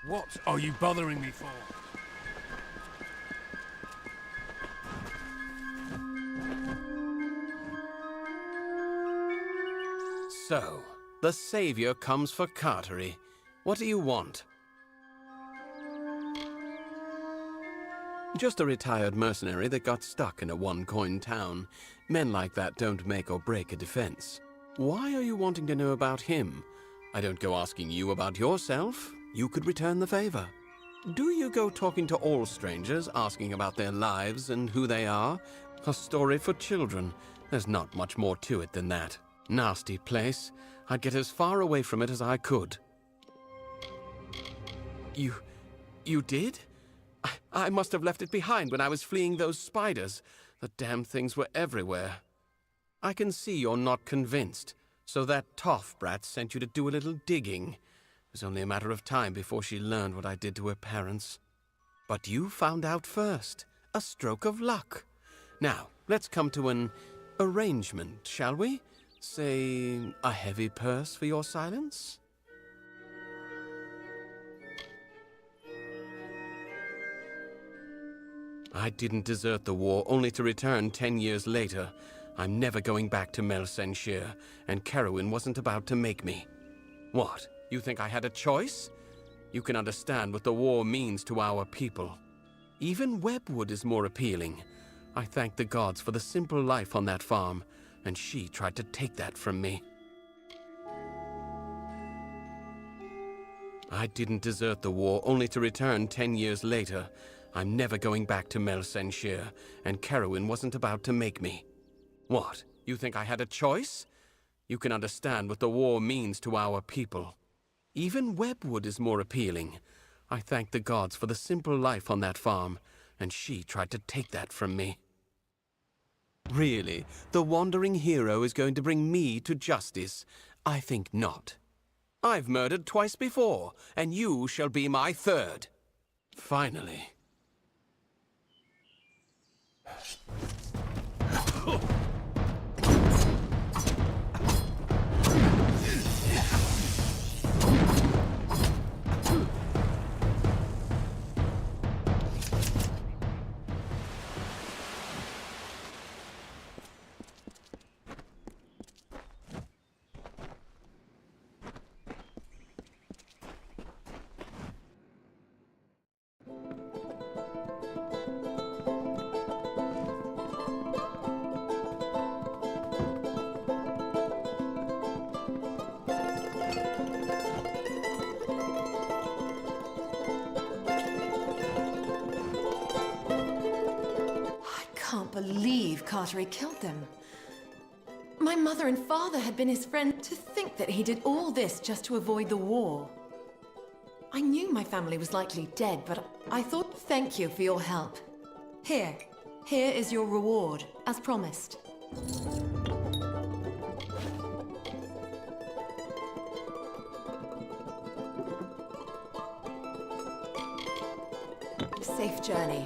What are you bothering me for? So, the Savior comes for Cartery. What do you want? Just a retired mercenary that got stuck in a one-coin town. Men like that don't make or break a defense. Why are you wanting to know about him? I don't go asking you about yourself. You could return the favor. Do you go talking to all strangers, asking about their lives and who they are? A story for children. There's not much more to it than that. Nasty place. I'd get as far away from it as I could. You did? I must have left it behind when I was fleeing those spiders. The damn things were everywhere. I can see you're not convinced. So that toff brat sent you to do a little digging. It was only a matter of time before she learned what I did to her parents. But you found out first. A stroke of luck. Now, let's come to an arrangement, shall we? Say, a heavy purse for your silence? I didn't desert the war only to return 10 years later. I'm never going back to Melsenshire, and Carowin wasn't about to make me. What? You think I had a choice? You can understand what the war means to our people. Even Webwood is more appealing. I thank the gods for the simple life on that farm, and she tried to take that from me. I didn't desert the war only to return 10 years later. I'm never going back to Melsenshire, and Carowin wasn't about to make me. What? You think I had a choice? You can understand what the war means to our people. Even Webwood is more appealing. I thank the gods for the simple life on that farm, and she tried to take that from me. Really, the wandering hero is going to bring me to justice? I think not. I've murdered twice before, and you shall be my third. Finally. I can't believe Cartery killed them. My mother and father had been his friend. To think that he did all this just to avoid the war. I knew my family was likely dead, but I thought, thank you for your help. Here is your reward, as promised. Safe journey.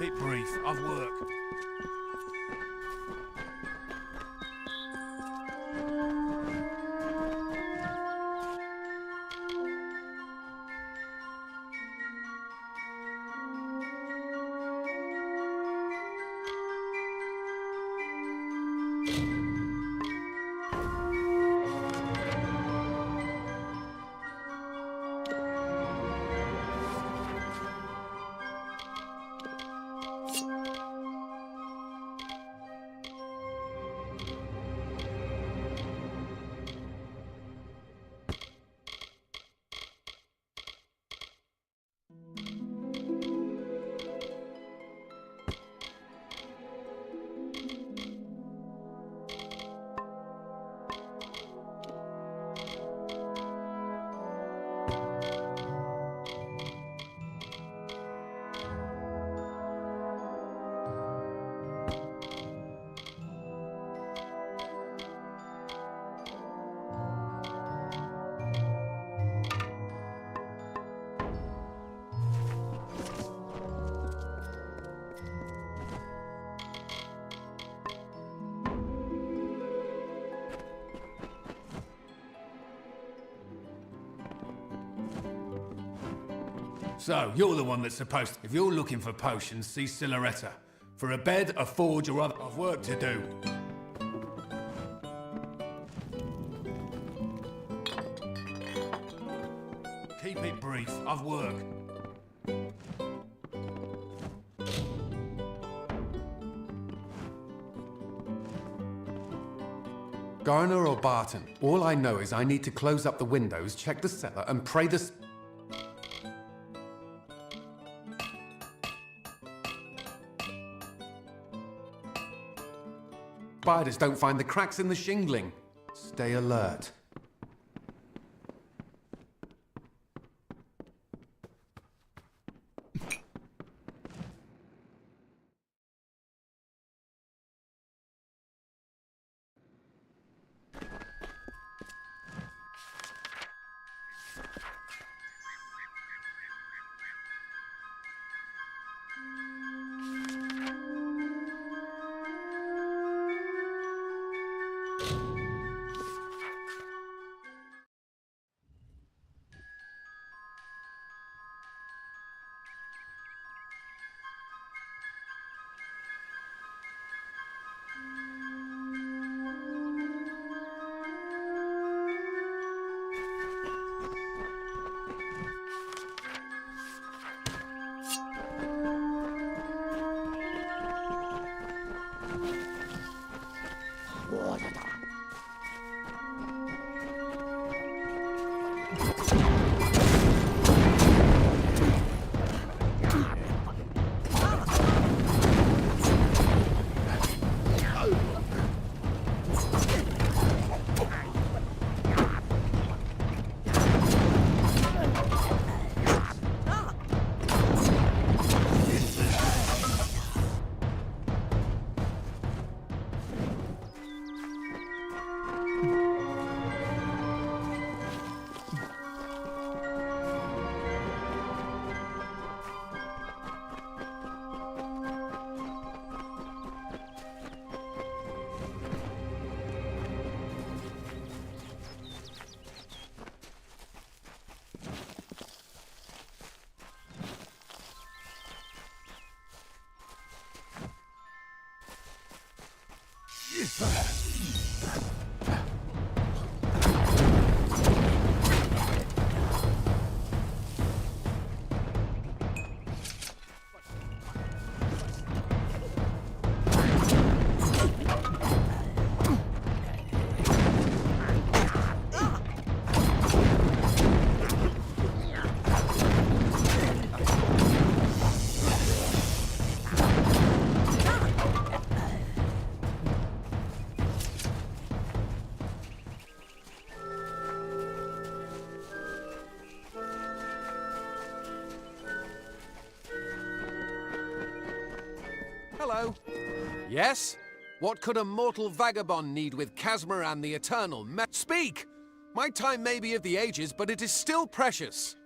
it brief. I've work. So, you're the one that's supposed to... If you're looking for potions, see Siloretta. For a bed, a forge, or other... I've work to do. Keep it brief. I've work. Garner or Barton, all I know is I need to close up the windows, check the cellar, and pray the... spiders don't find the cracks in the shingling. Stay alert. Hello. Yes? What could a mortal vagabond need with Casmer and the Eternal? Speak! My time may be of the ages, but it is still precious.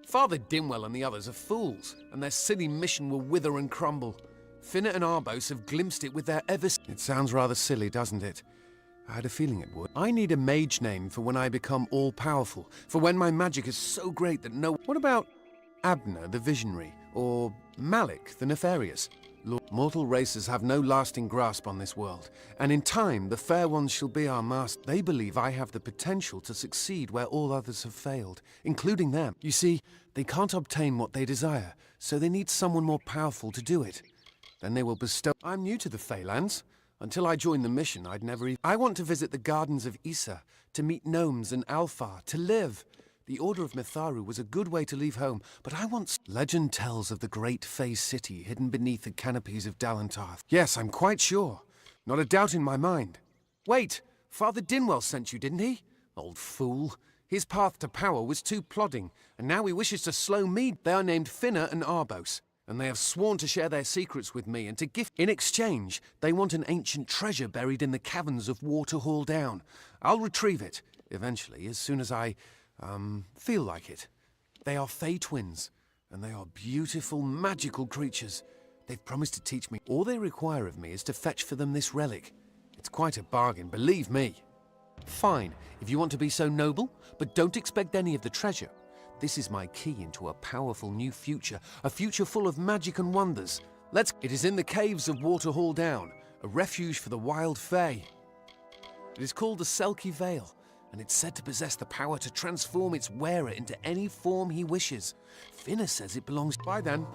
Father Dimwell and the others are fools, and their silly mission will wither and crumble. Finna and Arbos have glimpsed it with their It sounds rather silly, doesn't it? I had a feeling it would. I need a mage name for when I become all-powerful, for when my magic is so great that no... What about Abner the Visionary, or Malik the Nefarious? Mortal races have no lasting grasp on this world, and in time the Fair Ones shall be our master. They believe I have the potential to succeed where all others have failed, including them. You see, they can't obtain what they desire, so they need someone more powerful to do it. Then they will bestow... I'm new to the Feylands. Until I joined the mission, I'd never even... I want to visit the Gardens of Issa, to meet gnomes and Alfar, to live. The Order of Mitharu was a good way to leave home, but I want... Legend tells of the great Fey city hidden beneath the canopies of Dalantarth. Yes, I'm quite sure. Not a doubt in my mind. Wait, Father Dinwell sent you, didn't he? Old fool. His path to power was too plodding, and now he wishes to slow me. They are named Finna and Arbos, and they have sworn to share their secrets with me and to gift... In exchange, they want an ancient treasure buried in the caverns of Waterhall Down. I'll retrieve it, eventually, as soon as I... feel like it. They are Fey twins, and they are beautiful, magical creatures. They've promised to teach me. All they require of me is to fetch for them this relic. It's quite a bargain, believe me. Fine, if you want to be so noble, but don't expect any of the treasure. This is my key into a powerful new future, a future full of magic and wonders. It is in the caves of Waterhall Down, a refuge for the wild Fey. It is called the Selkie Vale, and it's said to possess the power to transform its wearer into any form he wishes. Finna says it belongs... Bye then.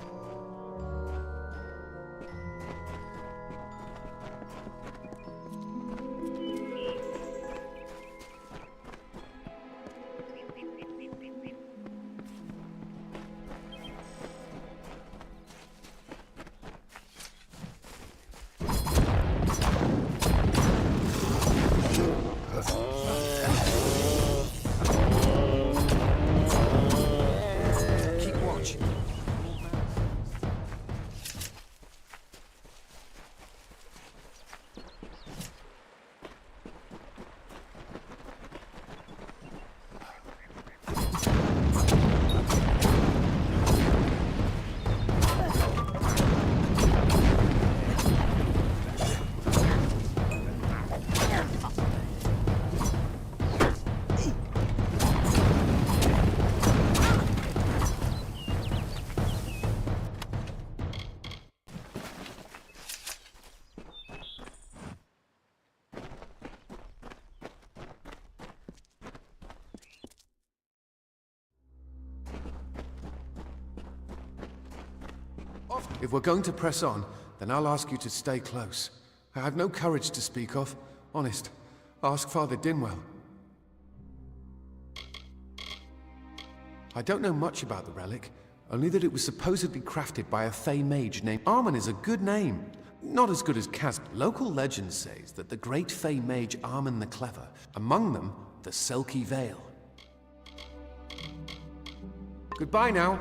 If we're going to press on, then I'll ask you to stay close. I have no courage to speak of. Honest. Ask Father Dinwell. I don't know much about the relic, only that it was supposedly crafted by a Fey mage named... Armen is a good name. Not as good as Kaz. Local legend says that the great Fey mage Armen the Clever, among them, the Selkie Vale. Goodbye now.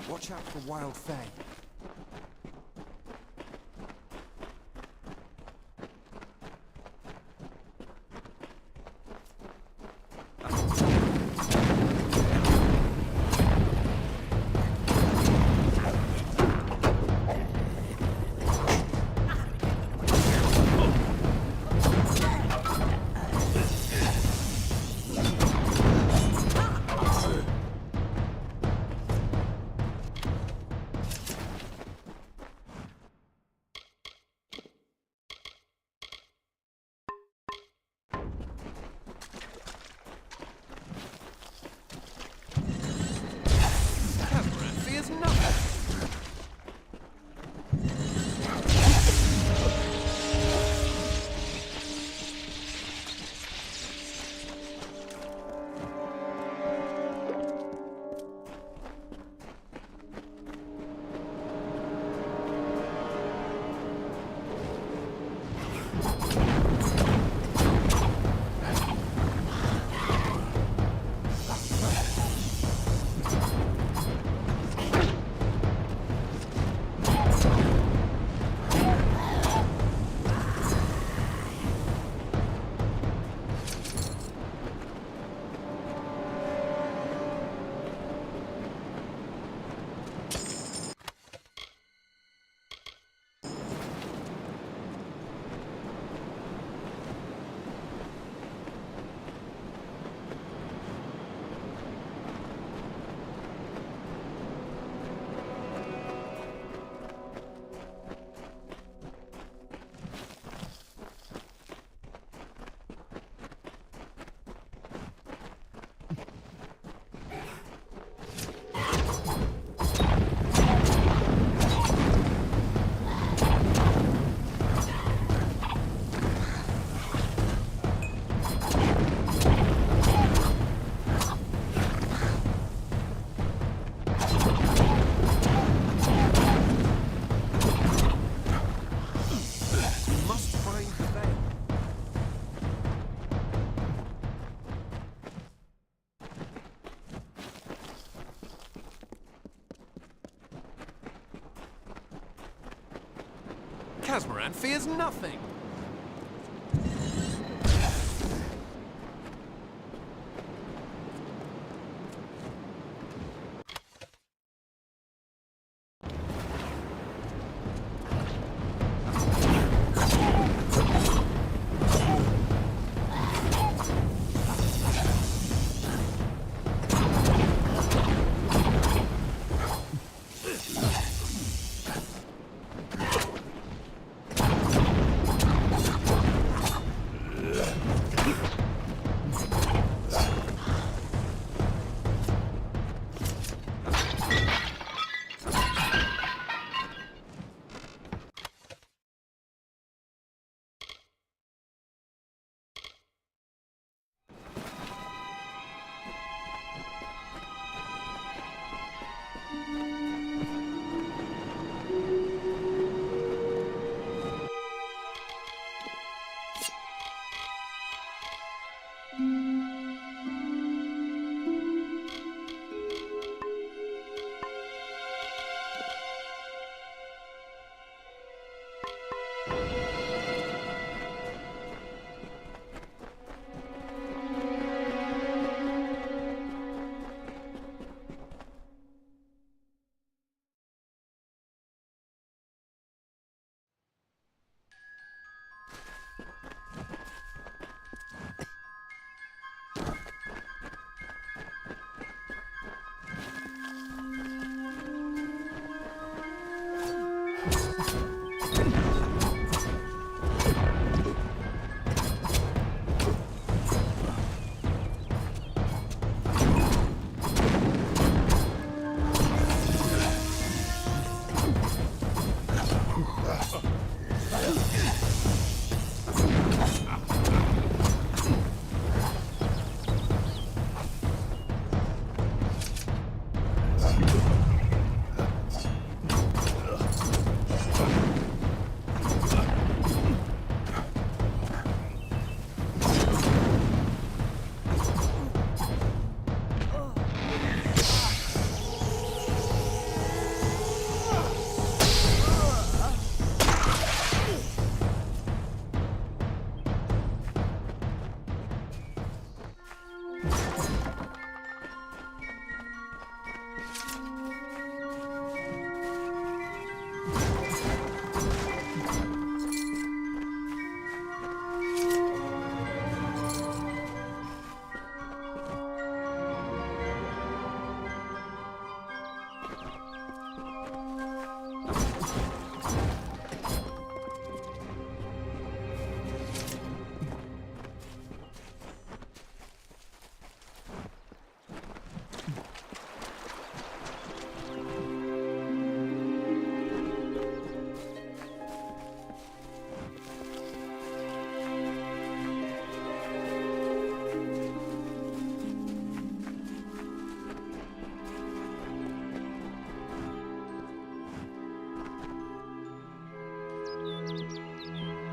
Watch out for wild Fey. Casmaran fears nothing.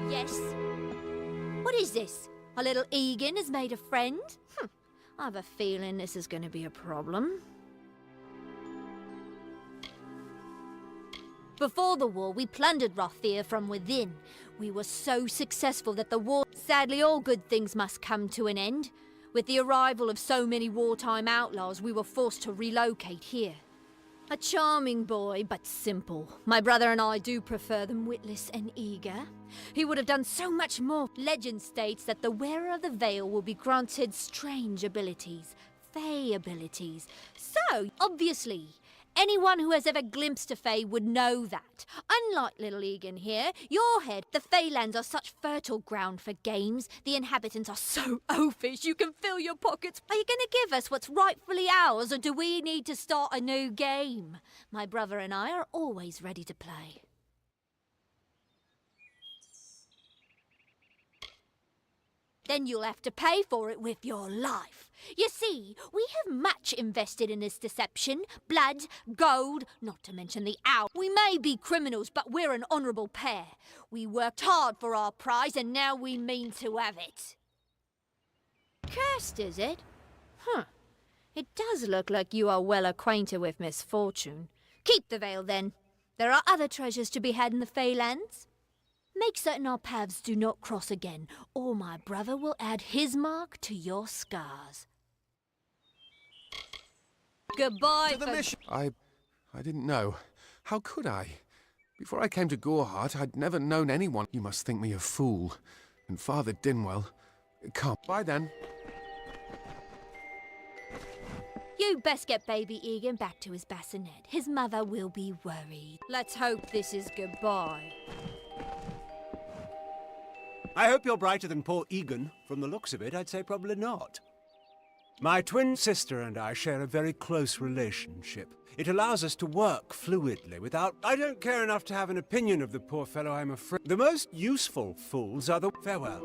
Yes? What is this? A little Egan has made a friend? I have a feeling this is going to be a problem. Before the war, we plundered Rothir from within. We were so successful that the war... Sadly, all good things must come to an end. With the arrival of so many wartime outlaws, we were forced to relocate here. A charming boy, but simple. My brother and I do prefer them witless and eager. He would have done so much more. Legend states that the wearer of the veil will be granted strange abilities, fey abilities. So, obviously, anyone who has ever glimpsed a Fae would know that. Unlike little Egan here, your head, the Feylands are such fertile ground for games. The inhabitants are so oafish you can fill your pockets. Are you going to give us what's rightfully ours, or do we need to start a new game? My brother and I are always ready to play. Then you'll have to pay for it with your life. You see, we have much invested in this deception. Blood, gold, not to mention the owl. We may be criminals, but we're an honourable pair. We worked hard for our prize, and now we mean to have it. Cursed, is it? It does look like you are well acquainted with misfortune. Keep the veil, then. There are other treasures to be had in the Feylands. Make certain our paths do not cross again, or my brother will add his mark to your scars. Goodbye, To the mission. I didn't know. How could I? Before I came to Goreheart, I'd never known anyone. You must think me a fool. And Father Dinwell. Come. Bye then. You best get baby Egan back to his bassinet. His mother will be worried. Let's hope this is goodbye. I hope you're brighter than poor Egan. From the looks of it, I'd say probably not. My twin sister and I share a very close relationship. It allows us to work fluidly without... I don't care enough to have an opinion of the poor fellow, I'm afraid. The most useful fools are the... Farewell.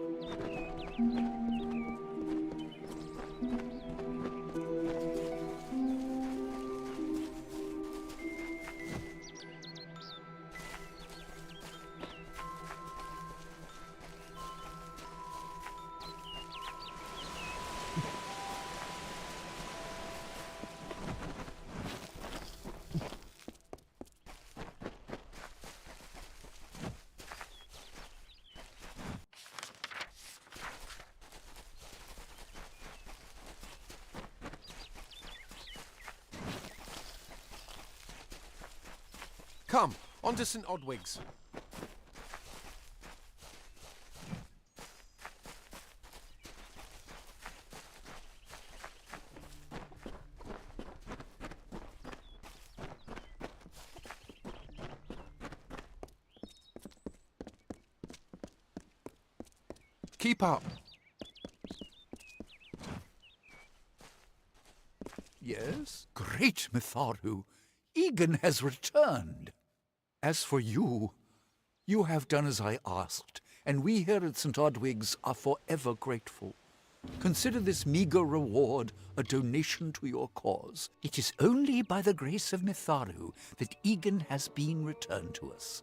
Come, on to St. Odwig's. Keep up. Yes? Great Mitharu! Egan has returned! As for you, you have done as I asked, and we here at St. Odwig's are forever grateful. Consider this meager reward a donation to your cause. It is only by the grace of Mitharu that Egan has been returned to us.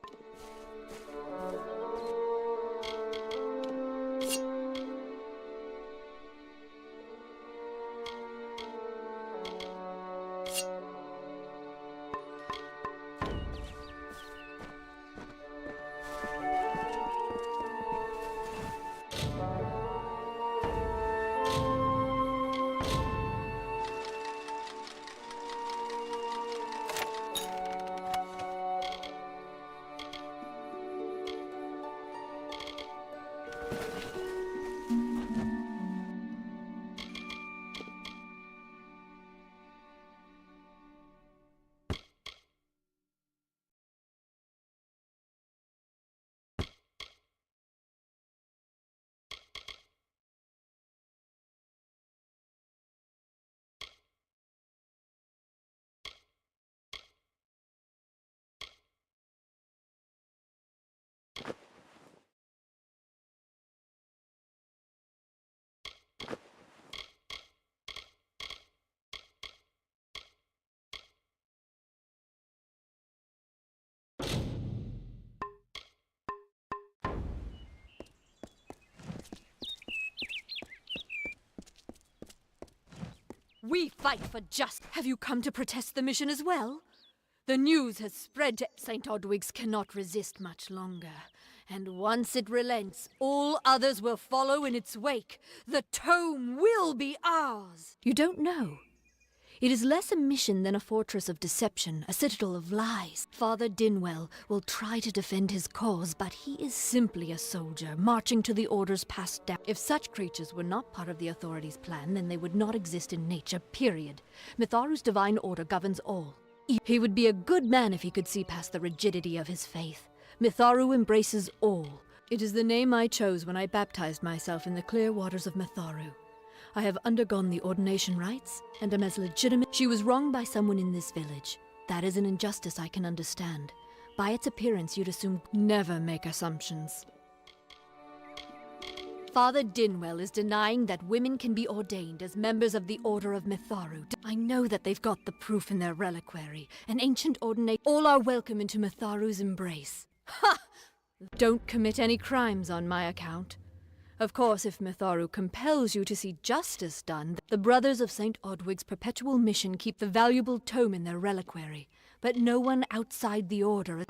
We fight for justice. Have you come to protest the mission as well? The news has spread to St. Odwig's cannot resist much longer. And once it relents, all others will follow in its wake. The tome will be ours. You don't know. It is less a mission than a fortress of deception, a citadel of lies. Father Dinwell will try to defend his cause, but he is simply a soldier, marching to the orders passed down. If such creatures were not part of the authorities' plan, then they would not exist in nature, period. Mitharu's divine order governs all. He would be a good man if he could see past the rigidity of his faith. Mitharu embraces all. It is the name I chose when I baptized myself in the clear waters of Mitharu. I have undergone the ordination rites, and am as legitimate. She was wronged by someone in this village. That is an injustice I can understand. By its appearance, you'd assume... Never make assumptions. Father Dinwell is denying that women can be ordained as members of the Order of Mitharu. I know that they've got the proof in their reliquary. An ancient ordination. All are welcome into Mitharu's embrace. Ha! Don't commit any crimes on my account. Of course, if Mitharu compels you to see justice done, the Brothers of St. Odwig's perpetual mission keep the valuable tome in their reliquary, but no one outside the Order...